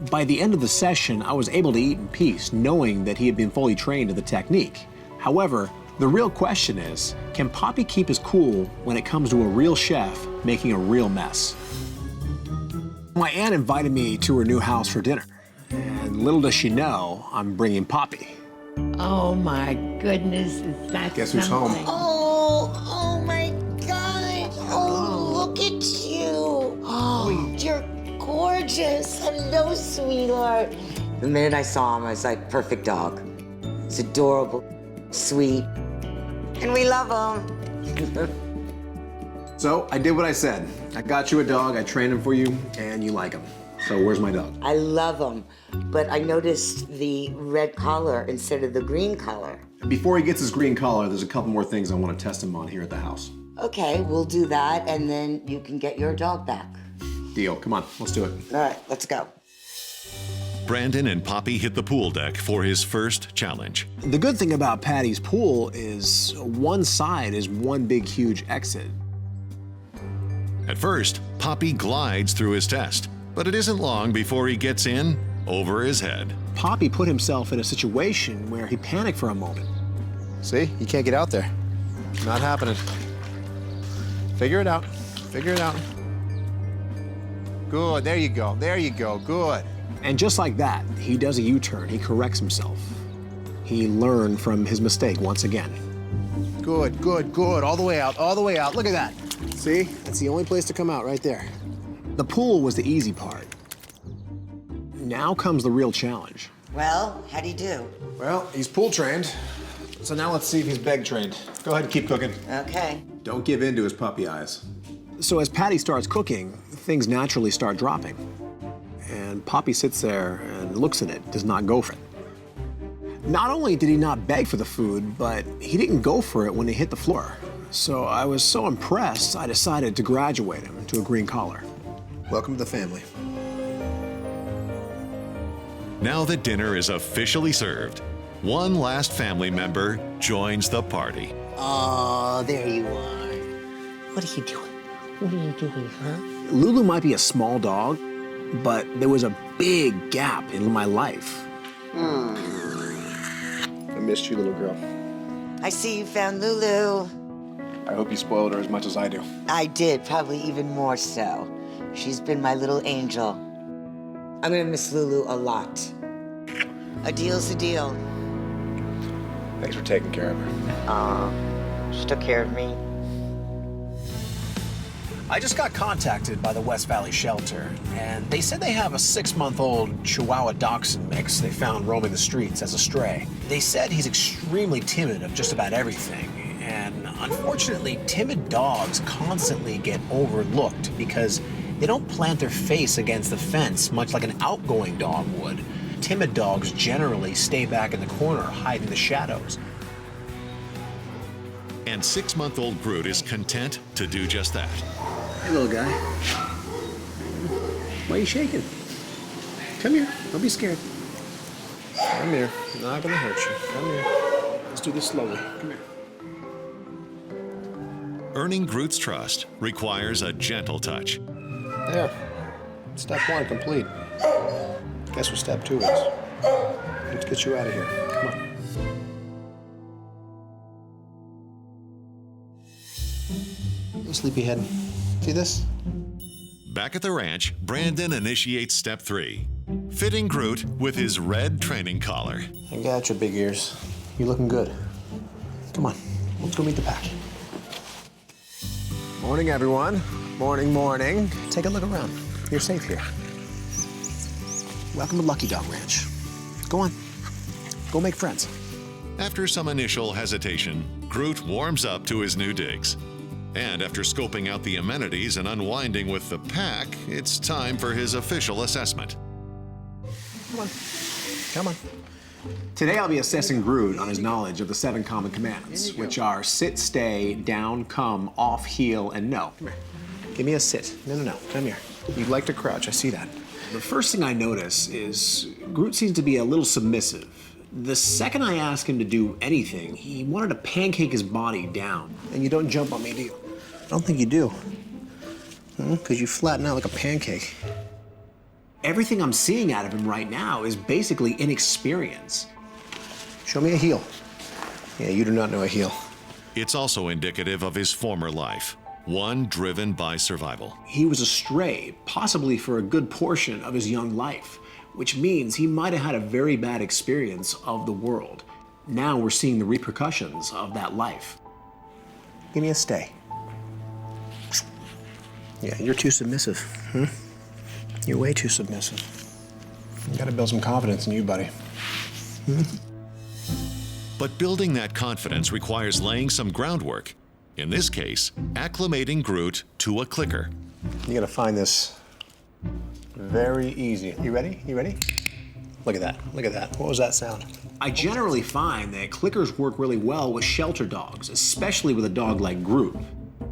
By the end of the session, I was able to eat in peace, knowing that he had been fully trained to the technique. However, the real question is, can Poppy keep his cool when it comes to a real chef making a real mess? My aunt invited me to her new house for dinner, and little does she know, I'm bringing Poppy. Oh my goodness, is that Guess who's home? something? Oh my God. Oh, look at you. Oh, you're gorgeous. Hello, sweetheart. The minute I saw him, I was like, perfect dog. It's adorable, sweet, and we love him. So I did what I said. I got you a dog, I trained him for you, and you like him. So where's my dog? I love him, but I noticed the red collar instead of the green collar. Before he gets his green collar, there's a couple more things I want to test him on here at the house. Okay, we'll do that, and then you can get your dog back. Deal, come on, let's do it. All right, let's go. Brendon and Poppy hit the pool deck for his first challenge. The good thing about Patty's pool is one side is one big, huge exit. At first, Poppy glides through his test, but it isn't long before he gets in over his head. Poppy put himself in a situation where he panicked for a moment. See, you can't get out there. Not happening. Figure it out. Figure it out. Good, there you go, good. And just like that, he does a U-turn, he corrects himself. He learned from his mistake once again. Good, all the way out, look at that. See, that's the only place to come out, right there. The pool was the easy part. Now comes the real challenge. Well, how'd he do? Well, he's pool trained, so now let's see if he's beg trained. Go ahead and keep cooking. Okay. Don't give in to his puppy eyes. So as Patty starts cooking, things naturally start dropping. And Poppy sits there and looks at it, does not go for it. Not only did he not beg for the food, but he didn't go for it when he hit the floor. So I was so impressed, I decided to graduate him to a green collar. Welcome to the family. Now that dinner is officially served, one last family member joins the party. Oh, there you are. What are you doing? What are you doing, huh? Lulu might be a small dog, but there was a big gap in my life. I missed you, little girl. I see you found Lulu. I hope you spoiled her as much as I do. I did, probably even more so. She's been my little angel. I'm gonna miss Lulu a lot. A deal's a deal. Thanks for taking care of her. She took care of me. I just got contacted by the West Valley Shelter, and they said they have a 6-month-old Chihuahua-Dachshund mix they found roaming the streets as a stray. They said he's extremely timid of just about everything, and unfortunately, timid dogs constantly get overlooked because they don't plant their face against the fence much like an outgoing dog would. Timid dogs generally stay back in the corner, hiding in the shadows. And 6-month-old Groot is content to do just that. Hey, little guy. Why are you shaking? Come here. Don't be scared. Come here. I'm not gonna hurt you. Come here. Let's do this slowly. Come here. Earning Groot's trust requires a gentle touch. There. Step 1 complete. Guess what step 2 is? Let's get you out of here. Come on. Sleepyhead. See this? Back at the ranch, Brendon initiates step 3, fitting Groot with his red training collar. I got your big ears. You're looking good. Come on, let's go meet the pack. Morning, everyone. Morning, morning. Take a look around. You're safe here. Welcome to Lucky Dog Ranch. Go on. Go make friends. After some initial hesitation, Groot warms up to his new digs. And after scoping out the amenities and unwinding with the pack, it's time for his official assessment. Come on. Come on. Today I'll be assessing Groot on his knowledge of the 7 common commands, which are sit, stay, down, come, off, heel, and no. Come here. Give me a sit. No. Come here. You'd like to crouch. I see that. The first thing I notice is Groot seems to be a little submissive. The second I ask him to do anything, he wanted to pancake his body down. And you don't jump on me, do you? I don't think you do. Because you flatten out like a pancake. Everything I'm seeing out of him right now is basically inexperience. Show me a heel. Yeah, you do not know a heel. It's also indicative of his former life, one driven by survival. He was a stray, possibly for a good portion of his young life, which means he might have had a very bad experience of the world. Now we're seeing the repercussions of that life. Give me a stay. Yeah, you're too submissive. You're way too submissive. You gotta build some confidence in you, buddy. But building that confidence requires laying some groundwork. In this case, acclimating Groot to a clicker. You gotta find this very easy. You ready? You ready? Look at that. Look at that. What was that sound? I generally find that clickers work really well with shelter dogs, especially with a dog like Groot.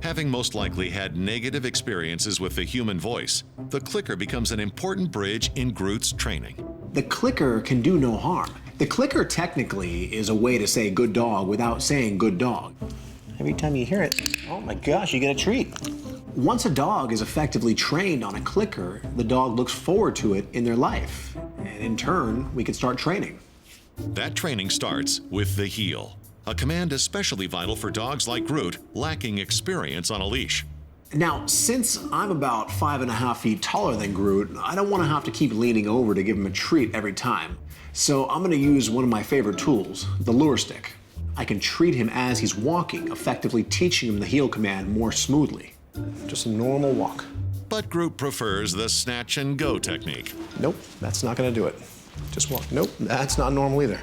Having most likely had negative experiences with the human voice, the clicker becomes an important bridge in Groot's training. The clicker can do no harm. The clicker technically is a way to say good dog without saying good dog. Every time you hear it, oh my gosh, you get a treat. Once a dog is effectively trained on a clicker, the dog looks forward to it in their life. And in turn, we can start training. That training starts with the heel, a command especially vital for dogs like Groot lacking experience on a leash. Now, since I'm about 5.5 feet taller than Groot, I don't want to have to keep leaning over to give him a treat every time. So I'm going to use one of my favorite tools, the lure stick. I can treat him as he's walking, effectively teaching him the heel command more smoothly. Just a normal walk. But Groot prefers the snatch and go technique. Nope, that's not going to do it. Just walk. Nope, that's not normal either.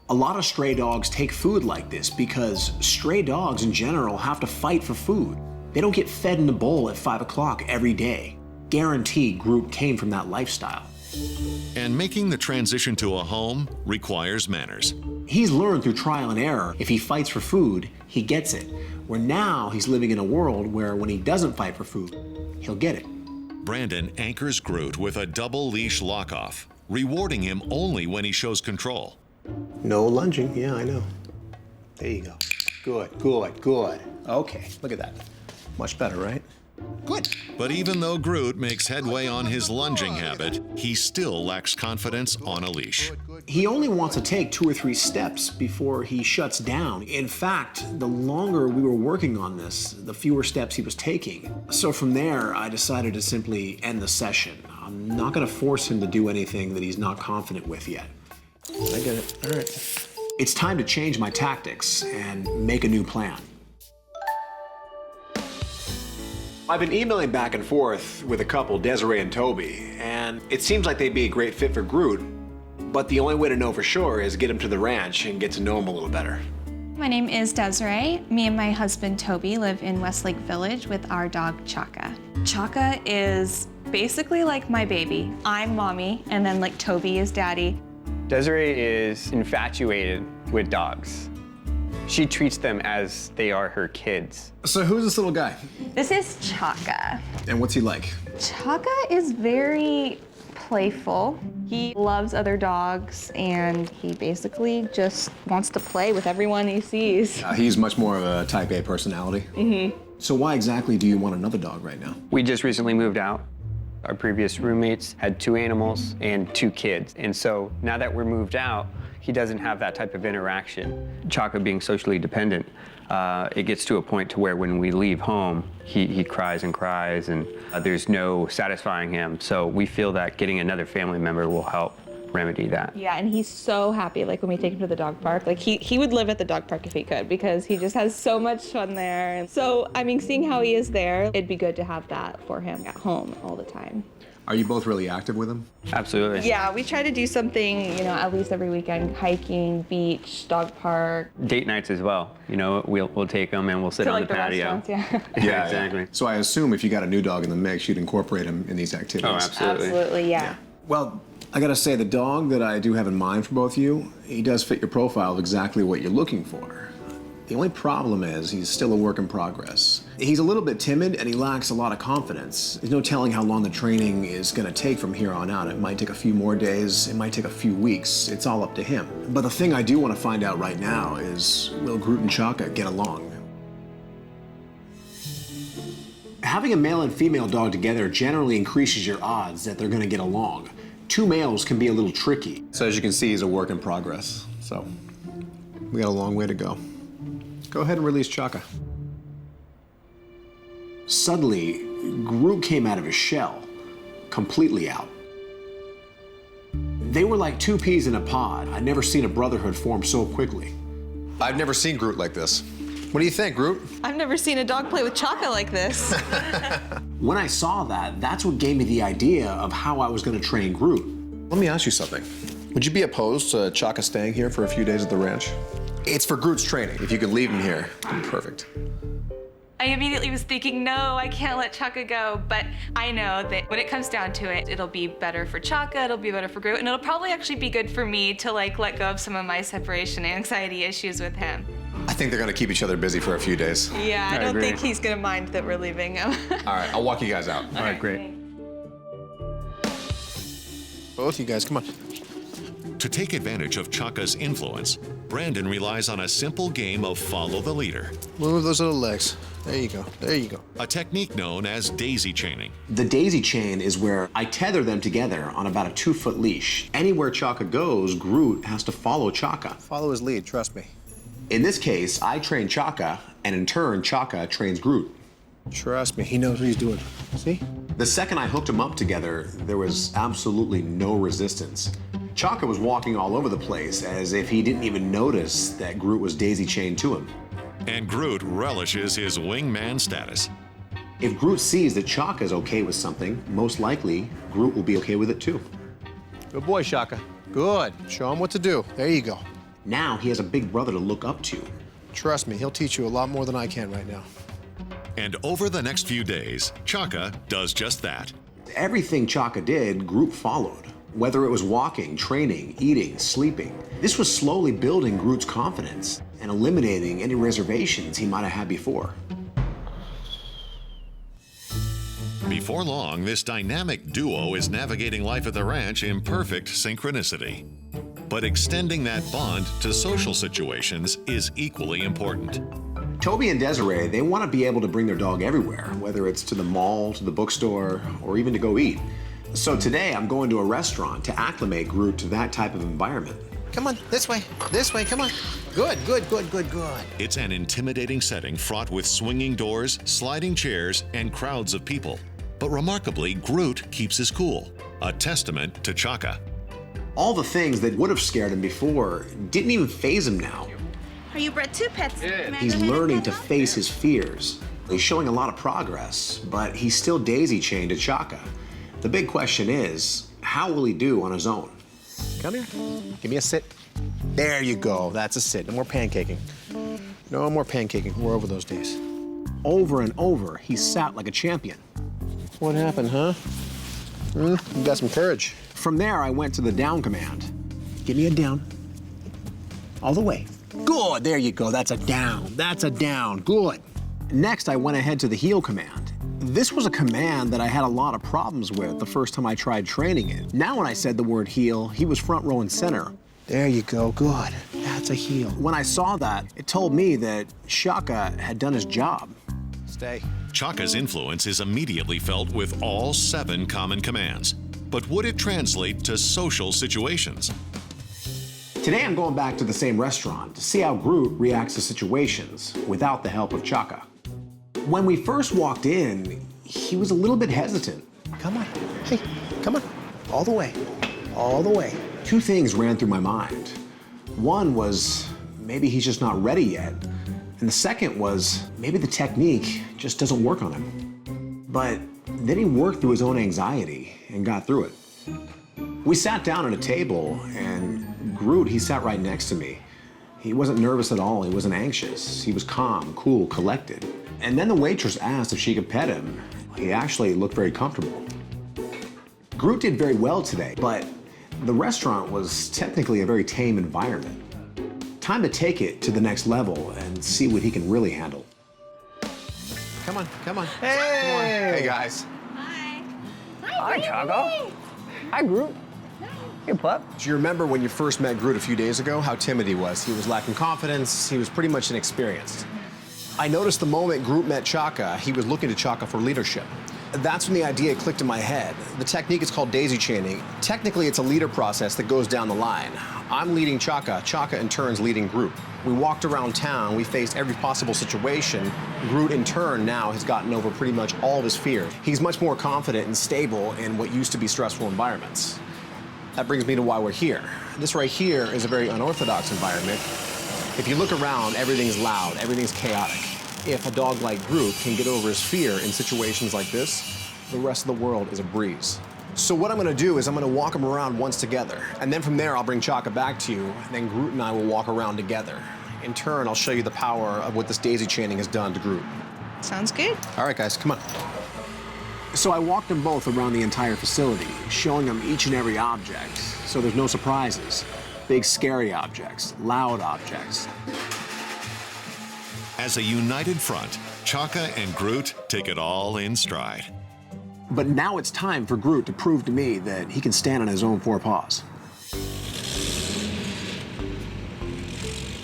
A lot of stray dogs take food like this because stray dogs in general have to fight for food. They don't get fed in the bowl at 5 o'clock every day. Guarantee Groot came from that lifestyle. And making the transition to a home requires manners. He's learned through trial and error. If he fights for food, he gets it. Where now he's living in a world where when he doesn't fight for food, he'll get it. Brendon anchors Groot with a double leash lock-off, rewarding him only when he shows control. No lunging, yeah, I know. There you go. Good, good, good. Okay, look at that. Much better, right? Good. But even though Groot makes headway on his lunging habit, he still lacks confidence on a leash. He only wants to take 2 or 3 steps before he shuts down. In fact, the longer we were working on this, the fewer steps he was taking. So from there, I decided to simply end the session. I'm not going to force him to do anything that he's not confident with yet. I get it. All right. It's time to change my tactics and make a new plan. I've been emailing back and forth with a couple, Desiree and Toby, and it seems like they'd be a great fit for Groot, but the only way to know for sure is get him to the ranch and get to know him a little better. My name is Desiree. Me and my husband Toby live in Westlake Village with our dog Chaka. Chaka is basically like my baby. I'm mommy, and then like Toby is daddy. Desiree is infatuated with dogs. She treats them as they are her kids. So who's this little guy? This is Chaka. And what's he like? Chaka is very playful. He loves other dogs, and he basically just wants to play with everyone he sees. He's much more of a type A personality. So why exactly do you want another dog right now? We just recently moved out. Our previous roommates had 2 animals and 2 kids. And so now that we're moved out, he doesn't have that type of interaction. Chaka being socially dependent, it gets to a point to where when we leave home, he cries and cries, and there's no satisfying him. So we feel that getting another family member will help remedy that. Yeah, and he's so happy, like when we take him to the dog park. Like he would live at the dog park if he could, because he just has so much fun there. And so, I mean, seeing how he is there, it'd be good to have that for him at home all the time. Are you both really active with him? Absolutely. Yeah, we try to do something, you know, at least every weekend: hiking, beach, dog park. Date nights as well. You know, we'll take them and we'll sit To, on like, the patio. Yeah. Yeah, exactly. So I assume if you got a new dog in the mix, you'd incorporate him in these activities. Oh, absolutely. Absolutely, yeah. Well, I gotta say, the dog that I do have in mind for both of you, he does fit your profile of exactly what you're looking for. The only problem is he's still a work in progress. He's a little bit timid and he lacks a lot of confidence. There's no telling how long the training is gonna take from here on out. It might take a few more days, it might take a few weeks. It's all up to him. But the thing I do want to find out right now is, will Groot and Chaka get along? Having a male and female dog together generally increases your odds that they're gonna get along. 2 males can be a little tricky. So as you can see, he's a work in progress. So we got a long way to go. Go ahead and release Chaka. Suddenly, Groot came out of his shell, completely out. They were like 2 peas in a pod. I'd never seen a brotherhood form so quickly. I've never seen Groot like this. What do you think, Groot? I've never seen a dog play with Chaka like this. When I saw that, that's what gave me the idea of how I was going to train Groot. Let me ask you something. Would you be opposed to Chaka staying here for a few days at the ranch? It's for Groot's training. If you could leave him here, it'd be perfect. I immediately was thinking, no, I can't let Chaka go, but I know that when it comes down to it, it'll be better for Chaka, it'll be better for Groot, and it'll probably actually be good for me to like let go of some of my separation anxiety issues with him. I think they're gonna keep each other busy for a few days. Yeah, I don't agree. think he's gonna mind that we're leaving him. All right, I'll walk you guys out. All right, great. Both you guys, come on. To take advantage of Chaka's influence, Brendon relies on a simple game of follow the leader. Move those little legs. There you go, there you go. A technique known as daisy chaining. The daisy chain is where I tether them together on about a 2-foot leash. Anywhere Chaka goes, Groot has to follow Chaka. Follow his lead, trust me. In this case, I train Chaka, and in turn, Chaka trains Groot. Trust me, he knows what he's doing. See? The second I hooked them up together, there was absolutely no resistance. Chaka was walking all over the place as if he didn't even notice that Groot was daisy chained to him. And Groot relishes his wingman status. If Groot sees that Chaka is okay with something, most likely Groot will be okay with it too. Good boy, Chaka. Good. Show him what to do. There you go. Now he has a big brother to look up to. Trust me, he'll teach you a lot more than I can right now. And over the next few days, Chaka does just that. Everything Chaka did, Groot followed. Whether it was walking, training, eating, sleeping. This was slowly building Groot's confidence and eliminating any reservations he might have had before. Before long, this dynamic duo is navigating life at the ranch in perfect synchronicity. But extending that bond to social situations is equally important. Toby and Desiree, they want to be able to bring their dog everywhere, whether it's to the mall, to the bookstore, or even to go eat. So today I'm going to a restaurant to acclimate Groot to that type of environment. Come on, this way, come on. Good. It's an intimidating setting fraught with swinging doors, sliding chairs, and crowds of people. But remarkably, Groot keeps his cool, a testament to Chaka. All the things that would have scared him before didn't even faze him now. Are you bred 2 pets? He's learning to face his fears. He's showing a lot of progress, but he's still daisy-chained to Chaka. The big question is, how will he do on his own? Come here. Give me a sit. There you go. That's a sit. No more pancaking. No more pancaking. We're over those days. Over and over, he sat like a champion. What happened, huh? You got some courage. From there, I went to the down command. Give me a down. All the way. Good. There you go. That's a down. That's a down. Good. Next, I went ahead to the heel command. This was a command that I had a lot of problems with the first time I tried training it. Now when I said the word heel, he was front row and center. There you go, good. That's a heel. When I saw that, it told me that Chaka had done his job. Stay. Chaka's influence is immediately felt with all 7 common commands. But would it translate to social situations? Today I'm going back to the same restaurant to see how Groot reacts to situations without the help of Chaka. When we first walked in, he was a little bit hesitant. Come on, hey, come on. All the way, all the way. 2 things ran through my mind. One was, maybe he's just not ready yet. And the second was, maybe the technique just doesn't work on him. But then he worked through his own anxiety and got through it. We sat down at a table, and Groot, he sat right next to me. He wasn't nervous at all, he wasn't anxious. He was calm, cool, collected. And then the waitress asked if she could pet him. He actually looked very comfortable. Groot did very well today, but the restaurant was technically a very tame environment. Time to take it to the next level and see what he can really handle. Come on, come on. Hey! Come on. Hey, guys. Hi, Chaka. Hi, Groot. Hey, pup. Do you remember when you first met Groot a few days ago, how timid he was? He was lacking confidence. He was pretty much inexperienced. I noticed the moment Groot met Chaka, he was looking to Chaka for leadership. That's when the idea clicked in my head. The technique is called daisy chaining. Technically, it's a leader process that goes down the line. I'm leading Chaka, Chaka in turn is leading Groot. We walked around town, we faced every possible situation. Groot in turn now has gotten over pretty much all of his fears. He's much more confident and stable in what used to be stressful environments. That brings me to why we're here. This right here is a very unorthodox environment. If you look around, everything's loud, everything's chaotic. If a dog like Groot can get over his fear in situations like this, the rest of the world is a breeze. So what I'm gonna do is I'm gonna walk him around once together, and then from there I'll bring Chaka back to you, and then Groot and I will walk around together. In turn, I'll show you the power of what this daisy chaining has done to Groot. Sounds good. All right, guys, come on. So I walked them both around the entire facility, showing them each and every object, so there's no surprises. Big scary objects, loud objects. As a united front, Chaka and Groot take it all in stride. But now it's time for Groot to prove to me that he can stand on his own 4 paws.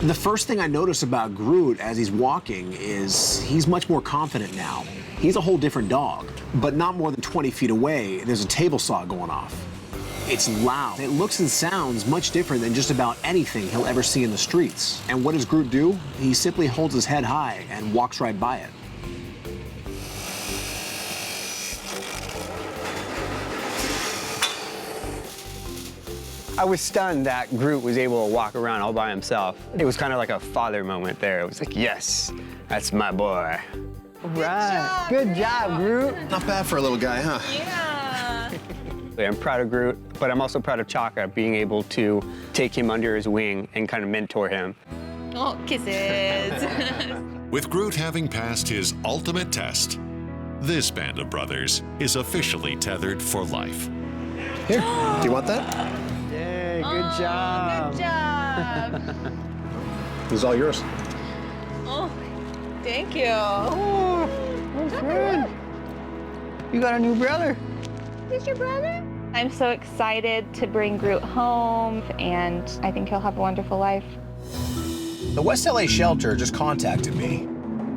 The first thing I notice about Groot as he's walking is he's much more confident now. He's a whole different dog, but not more than 20 feet away, there's a table saw going off. It's loud. It looks and sounds much different than just about anything he'll ever see in the streets. And what does Groot do? He simply holds his head high and walks right by it. I was stunned that Groot was able to walk around all by himself. It was kind of like a father moment there. It was like, yes, that's my boy. Right. Good job, Groot. Not bad for a little guy, huh? Yeah. I'm proud of Groot, but I'm also proud of Chaka being able to take him under his wing and kind of mentor him. Oh, kisses. With Groot having passed his ultimate test, this band of brothers is officially tethered for life. Here, do you want that? Yay, good job. Good job. This is all yours. Oh, thank you. Oh, that's good. You got a new brother. Is your brother? I'm so excited to bring Groot home, and I think he'll have a wonderful life. The West LA shelter just contacted me.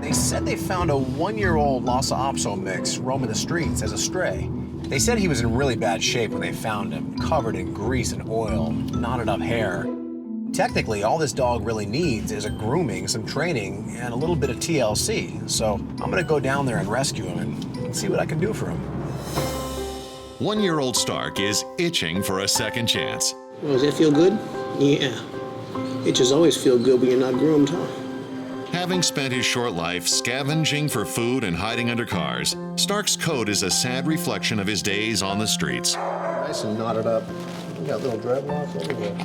They said they found a 1-year-old Lhasa Apso mix roaming the streets as a stray. They said he was in really bad shape when they found him, covered in grease and oil, knotted up hair. Technically, all this dog really needs is a grooming, some training, and a little bit of TLC. So I'm gonna go down there and rescue him and see what I can do for him. 1-year-old Stark is itching for a second chance. Well, does that feel good? Yeah. Itches always feel good when you're not groomed, huh? Having spent his short life scavenging for food and hiding under cars, Stark's coat is a sad reflection of his days on the streets. Nice and knotted up. We got little dreadlocks everywhere.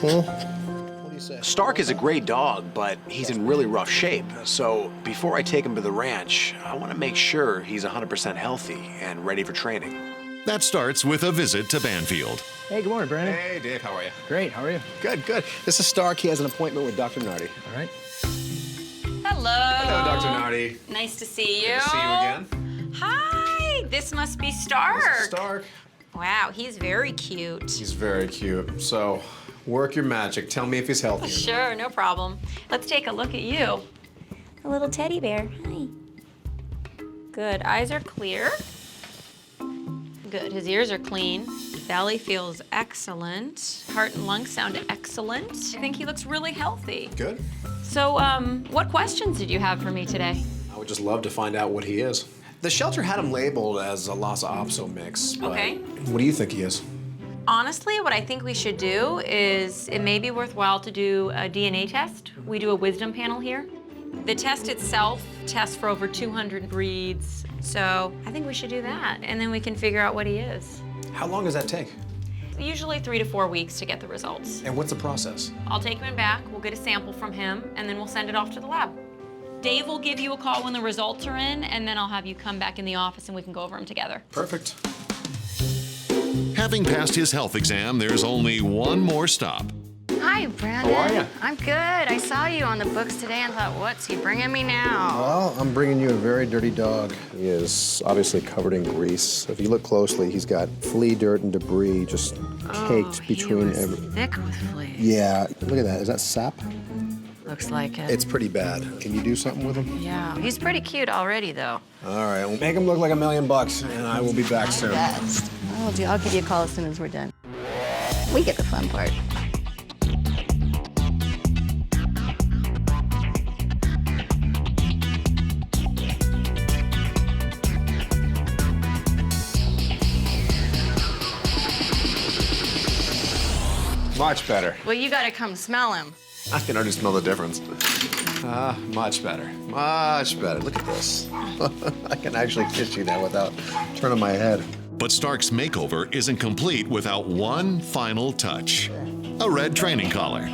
Huh? What do you say? Stark is a great dog, but he's in really rough shape. So before I take him to the ranch, I want to make sure he's 100% healthy and ready for training. That starts with a visit to Banfield. Hey, good morning, Brandon. Hey, Dave, how are you? Great, how are you? Good, good. This is Stark. He has an appointment with Dr. Nardi. All right. Hello. Hello, Dr. Nardi. Nice to see you. Good to see you again. Hi, this must be Stark. This is Stark. Wow, he's very cute. He's very cute. So, work your magic. Tell me if he's healthy. Sure, no problem. Let's take a look at you. A little teddy bear. Hi. Good, eyes are clear. Good, his ears are clean. Belly feels excellent. Heart and lungs sound excellent. I think he looks really healthy. Good. So, what questions did you have for me today? I would just love to find out what he is. The shelter had him labeled as a Lhasa Apso mix. But Okay. what do you think he is? Honestly, what I think we should do is it may be worthwhile to do a DNA test. We do a wisdom panel here. The test itself tests for over 200 breeds. So I think we should do that, and then we can figure out what he is. How long does that take? Usually 3 to 4 weeks to get the results. And what's the process? I'll take him back, we'll get a sample from him, and then we'll send it off to the lab. Dave will give you a call when the results are in, and then I'll have you come back in the office and we can go over them together. Perfect. Having passed his health exam, there's only one more stop. Hi, Brandon. How are ya? I'm good. I saw you on the books today and thought, what's he bringing me now? Well, I'm bringing you a very dirty dog. He is obviously covered in grease. If you look closely, he's got flea, dirt, and debris just caked between every. Thick with fleas. Yeah, look at that. Is that sap? Looks like it. It's pretty bad. Can you do something with him? Yeah. He's pretty cute already, though. All right, we'll make him look like $1 million, and I will be back soon. Best. I'll give you a call as soon as we're done. We get the fun part. Much better. Well, you gotta come smell him. I can already smell the difference. Much better. Much better. Look at this. I can actually kiss you now without turning my head. But Stark's makeover isn't complete without one final touch. A red training collar.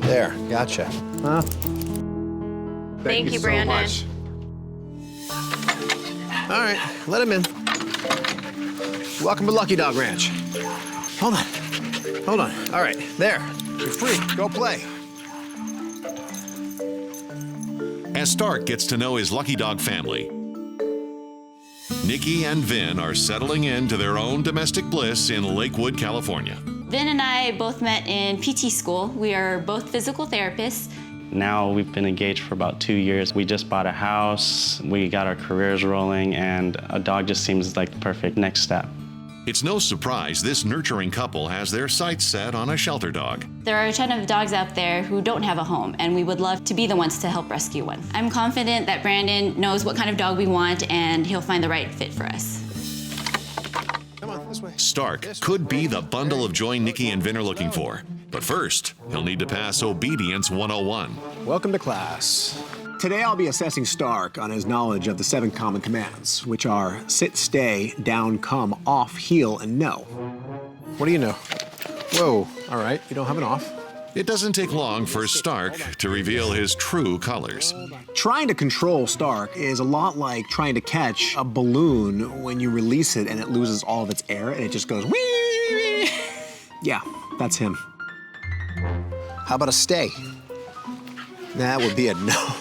There, gotcha. Huh? Thank you, Brandon. So much. All right, let him in. Welcome to Lucky Dog Ranch. Hold on. Hold on. All right, there. You're free. Go play. As Stark gets to know his Lucky Dog family, Nikki and Vin are settling into their own domestic bliss in Lakewood, California. Vin and I both met in PT school. We are both physical therapists. Now we've been engaged for about 2 years. We just bought a house, we got our careers rolling, and a dog just seems like the perfect next step. It's no surprise this nurturing couple has their sights set on a shelter dog. There are a ton of dogs out there who don't have a home, and we would love to be the ones to help rescue one. I'm confident that Brandon knows what kind of dog we want, and he'll find the right fit for us. Come on, this way. Stark could be the bundle of joy Nikki and Vin are looking for. But first, he'll need to pass Obedience 101. Welcome to class. Today I'll be assessing Stark on his knowledge of the 7 common commands, which are sit, stay, down, come, off, heel, and no. What do you know? Whoa, all right, you don't have an off. It doesn't take long for Stark to reveal his true colors. Trying to control Stark is a lot like trying to catch a balloon when you release it and it loses all of its air and it just goes wee. Yeah, that's him. How about a stay? That would be a no.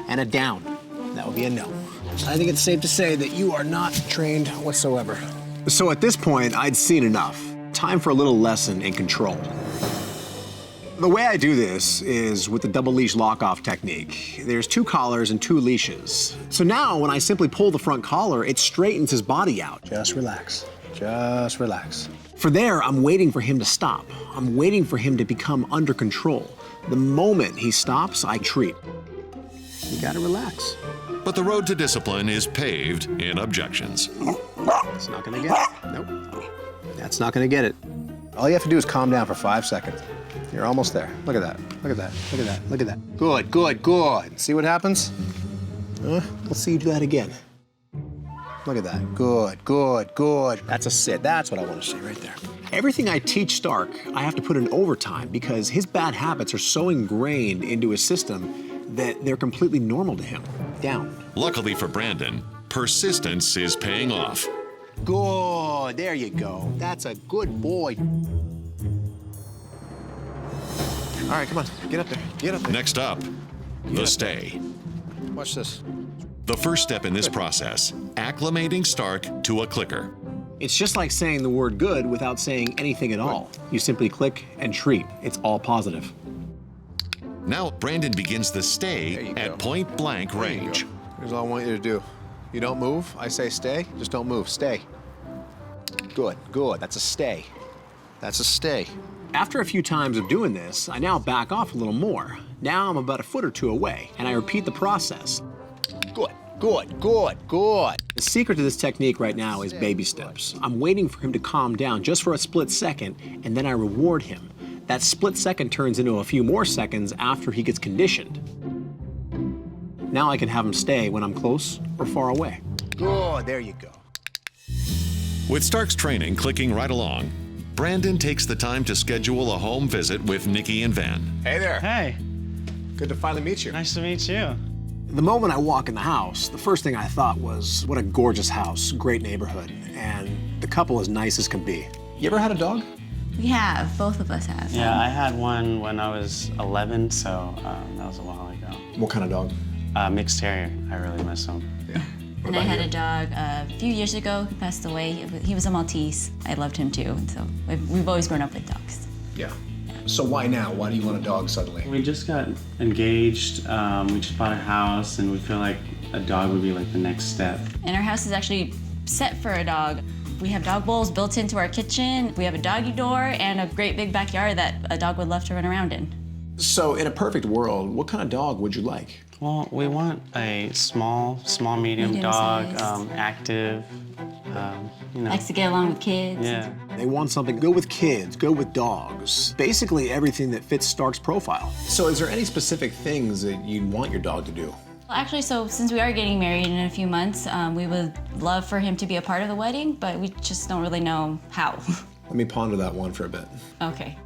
And a down. That would be a no. I think it's safe to say that you are not trained whatsoever. So at this point, I'd seen enough. Time for a little lesson in control. The way I do this is with the double leash lock-off technique. There's 2 collars and 2 leashes. So now when I simply pull the front collar, it straightens his body out. Just relax. Just relax. For there, I'm waiting for him to stop. I'm waiting for him to become under control. The moment he stops, I treat. You gotta relax. But the road to discipline is paved in objections. It's not gonna get it. Nope. That's not gonna get it. All you have to do is calm down for 5 seconds. You're almost there. Look at that. Look at that. Look at that. Look at that. Good, good, good. See what happens? Let's see you do that again. Look at that. Good, good, good. That's a sit. That's what I want to see right there. Everything I teach Stark, I have to put in overtime because his bad habits are so ingrained into his system that they're completely normal to him. Down. Luckily for Brendon, persistence is paying off. Good. There you go. That's a good boy. All right, come on. Get up there. Get up there. Next up, the stay. Watch this. The first step in this process, acclimating Stark to a clicker. It's just like saying the word good without saying anything at all. You simply click and treat. It's all positive. Now Brendon begins the stay at point blank range. Here's all I want you to do. You don't move. I say stay. Just don't move. Stay. Good, good. That's a stay. That's a stay. After a few times of doing this, I now back off a little more. Now I'm about a foot or two away, and I repeat the process. Good, good, good, good. The secret to this technique right now is baby steps. I'm waiting for him to calm down just for a split second, and then I reward him. That split second turns into a few more seconds after he gets conditioned. Now I can have him stay when I'm close or far away. Good, there you go. With Stark's training clicking right along, Brendon takes the time to schedule a home visit with Nikki and Van. Hey there. Hey. Good to finally meet you. Nice to meet you. The moment I walk in the house, the first thing I thought was, what a gorgeous house, great neighborhood, and the couple as nice as can be. You ever had a dog? We have, both of us have. Yeah, I had one when I was 11, so that was a while ago. What kind of dog? Mixed terrier. I really miss him. Yeah. And I had a dog a few years ago. He passed away. He was a Maltese. I loved him too, and so we've always grown up with dogs. Yeah. So why now? Why do you want a dog suddenly? We just got engaged. We just bought a house, and we feel like a dog would be like the next step. And our house is actually set for a dog. We have dog bowls built into our kitchen. We have a doggy door and a great big backyard that a dog would love to run around in. So in a perfect world, what kind of dog would you like? Well, we want a small, medium dog, active, you know. Likes to get along with kids. Yeah. They want something good with kids, good with dogs. Basically everything that fits Stark's profile. So is there any specific things that you'd want your dog to do? Well, actually, so since we are getting married in a few months, we would love for him to be a part of the wedding, but we just don't really know how. Let me ponder that one for a bit. Okay.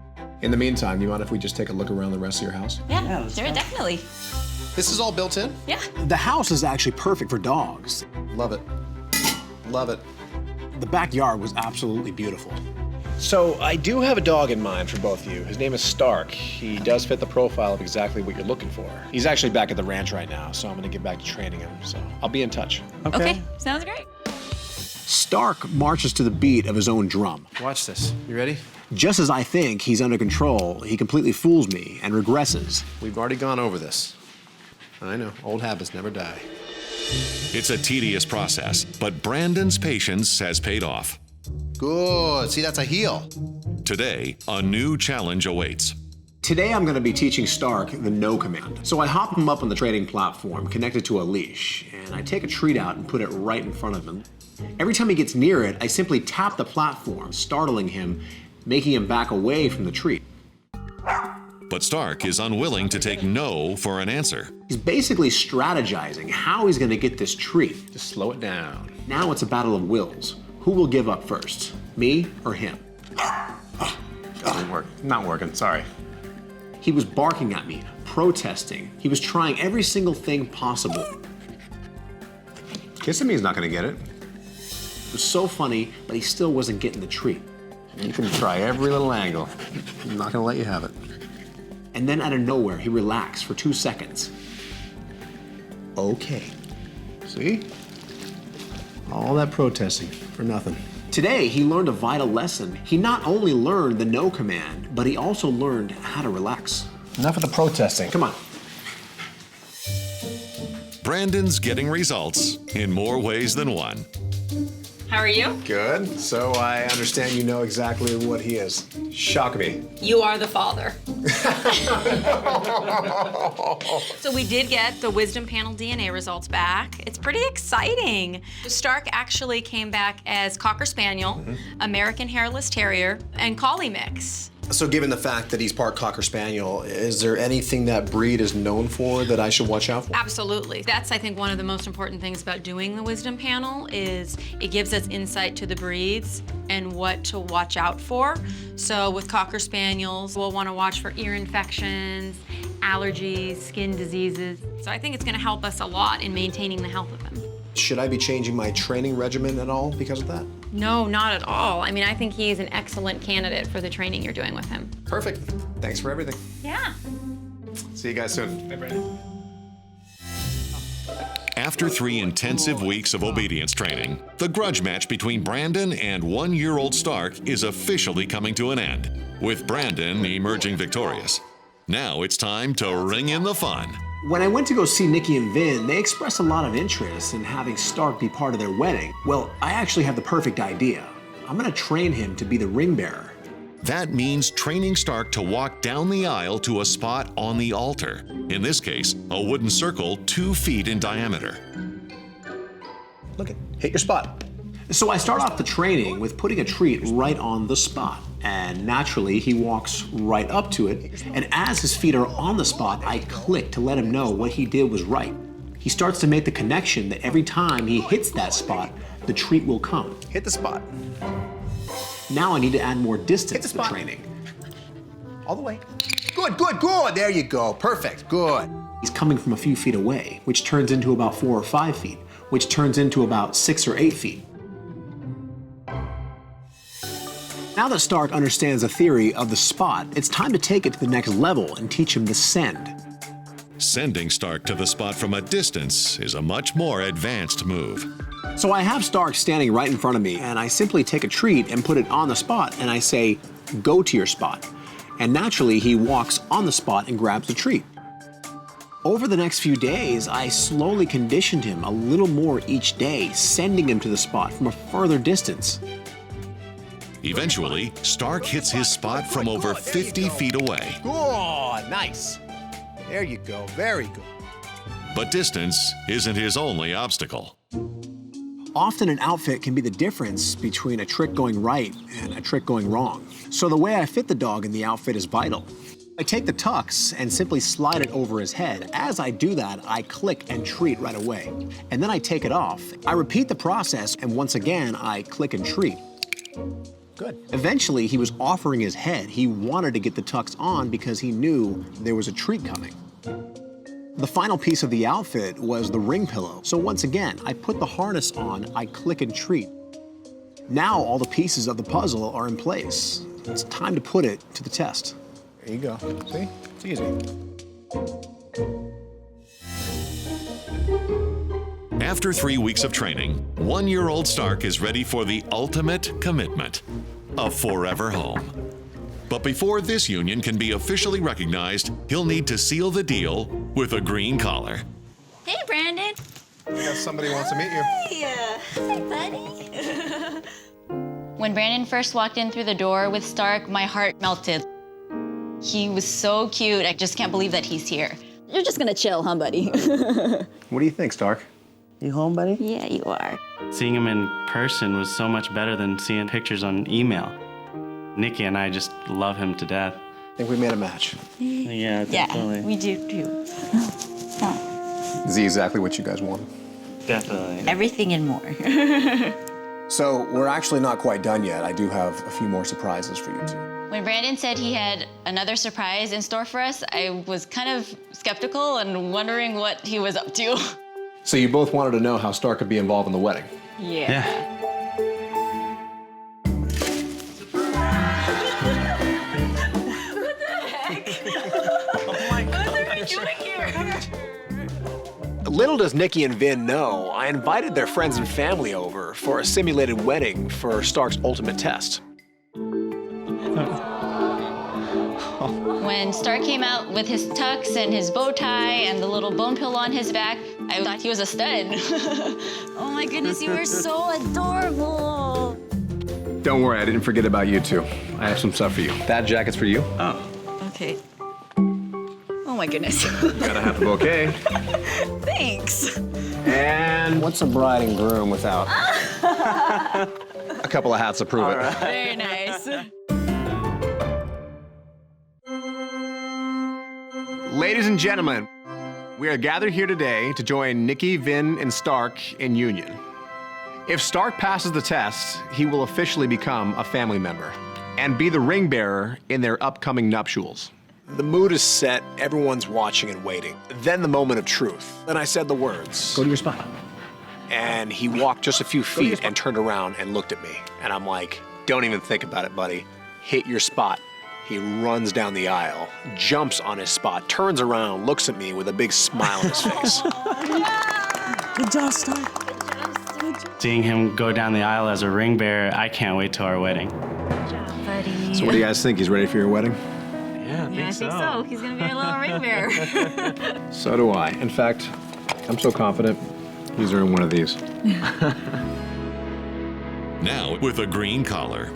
In the meantime, do you mind if we just take a look around the rest of your house? Yeah, sure, definitely. This is all built in? Yeah. The house is actually perfect for dogs. Love it. Love it. The backyard was absolutely beautiful. So I do have a dog in mind for both of you. His name is Stark. He does fit the profile of exactly what you're looking for. He's actually back at the ranch right now, so I'm gonna get back to training him. So I'll be in touch. Okay, sounds great. Stark marches to the beat of his own drum. Watch this. You ready? Just as I think he's under control, he completely fools me and regresses. We've already gone over this. I know, old habits never die. It's a tedious process, but Brendon's patience has paid off. Good, see, that's a heel. Today, a new challenge awaits. Today I'm gonna be teaching Stark the no command. So I hop him up on the training platform connected to a leash, and I take a treat out and put it right in front of him. Every time he gets near it, I simply tap the platform, startling him, making him back away from the treat. But Stark is unwilling to take no for an answer. He's basically strategizing how he's gonna get this treat. Just slow it down. Now it's a battle of wills. Who will give up first, me or him? Doesn't work. Not working, sorry. He was barking at me, protesting. He was trying every single thing possible. Kissing me is not gonna get it. It was so funny, but he still wasn't getting the treat. You can try every little angle. I'm not gonna let you have it. And then out of nowhere, he relaxed for 2 seconds. Okay. See? All that protesting for nothing. Today, he learned a vital lesson. He not only learned the no command, but he also learned how to relax. Enough of the protesting. Come on. Brendon's getting results in more ways than one. How are you? Good. So I understand you know exactly what he is. Shock me. You are the father. So we did get the wisdom panel DNA results back. It's pretty exciting. Stark actually came back as Cocker Spaniel, American Hairless Terrier, and Collie mix. So given the fact that he's part Cocker Spaniel, is there anything that breed is known for that I should watch out for? Absolutely. That's, I think, one of the most important things about doing the wisdom panel is it gives us insight to the breeds and what to watch out for. So with Cocker Spaniels, we'll want to watch for ear infections, allergies, skin diseases. So I think it's going to help us a lot in maintaining the health of them. Should I be changing my training regimen at all because of that? No, not at all. I mean, I think he's an excellent candidate for the training you're doing with him. Perfect. Thanks for everything. Yeah. See you guys soon. Bye, Brendon. After 3 intensive weeks of obedience training, the grudge match between Brendon and 1-year-old Stark is officially coming to an end, with Brendon emerging victorious. Now it's time to ring in the fun. When I went to go see Nikki and Vin, they expressed a lot of interest in having Stark be part of their wedding. Well, I actually have the perfect idea. I'm gonna train him to be the ring bearer. That means training Stark to walk down the aisle to a spot on the altar. In this case, a wooden circle 2 feet in diameter. Look it, hit your spot. So I start off the training with putting a treat right on the spot. And naturally, he walks right up to it. And as his feet are on the spot, I click to let him know what he did was right. He starts to make the connection that every time he hits that spot, the treat will come. Hit the spot. Now I need to add more distance to the training. All the way. Good, good, good. There you go. Perfect. Good. He's coming from a few feet away, which turns into about 4 or 5 feet, which turns into about 6 or 8 feet. Now that Stark understands the theory of the spot, it's time to take it to the next level and teach him to send. Sending Stark to the spot from a distance is a much more advanced move. So I have Stark standing right in front of me, and I simply take a treat and put it on the spot, and I say, go to your spot. And naturally, he walks on the spot and grabs the treat. Over the next few days, I slowly conditioned him a little more each day, sending him to the spot from a further distance. Eventually, Stark hits his spot from over 50 feet away. Good, nice. There you go, very good. But distance isn't his only obstacle. Often an outfit can be the difference between a trick going right and a trick going wrong. So the way I fit the dog in the outfit is vital. I take the tux and simply slide it over his head. As I do that, I click and treat right away. And then I take it off. I repeat the process, and once again, I click and treat. Good. Eventually, he was offering his head. He wanted to get the tux on because he knew there was a treat coming. The final piece of the outfit was the ring pillow. So once again, I put the harness on, I click and treat. Now all the pieces of the puzzle are in place. It's time to put it to the test. There you go. See? It's easy. After 3 weeks of training, 1-year-old Stark is ready for the ultimate commitment, a forever home. But before this union can be officially recognized, he'll need to seal the deal with a green collar. Hey, Brendon. I guess somebody wants to meet you. Hi, buddy. When Brendon first walked in through the door with Stark, my heart melted. He was so cute. I just can't believe that he's here. You're just gonna chill, huh, buddy? What do you think, Stark? You home, buddy? Yeah, you are. Seeing him in person was so much better than seeing pictures on email. Nikki and I just love him to death. I think we made a match. Yeah, definitely. Yeah, we do too. Is he exactly what you guys want? Definitely. Everything and more. So we're actually not quite done yet. I do have a few more surprises for you two. When Brendon said he had another surprise in store for us, I was kind of skeptical and wondering what he was up to. So you both wanted to know how Stark could be involved in the wedding. Yeah. What the heck? Oh my God. What are we doing here? Little does Nikki and Vin know, I invited their friends and family over for a simulated wedding for Stark's ultimate test. When Stark came out with his tux and his bow tie and the little bone pillow on his back, I thought he was a stud. Oh my goodness, you are so adorable. Don't worry, I didn't forget about you two. I have some stuff for you. That jacket's for you. Oh. Okay. Oh my goodness. Gotta have the bouquet. Thanks. And what's a bride and groom without a couple of hats to prove it? Very nice. Ladies and gentlemen, we are gathered here today to join Nikki, Vin, and Stark in union. If Stark passes the test, he will officially become a family member and be the ring bearer in their upcoming nuptials. The mood is set, everyone's watching and waiting. Then the moment of truth. Then I said the words. Go to your spot. And he walked just a few feet and turned around and looked at me. And I'm like, don't even think about it, buddy. Hit your spot. He runs down the aisle, jumps on his spot, turns around, looks at me with a big smile on his face. Good job, Stark. Seeing him go down the aisle as a ring bearer, I can't wait till our wedding. Good job, buddy. So what do you guys think? He's ready for your wedding? Yeah, I think so. He's gonna be a little ring bearer. So do I. In fact, I'm so confident he's earned one of these. Now, with a green collar,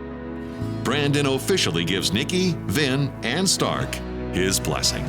Brendon officially gives Nikki, Vin, and Stark his blessing.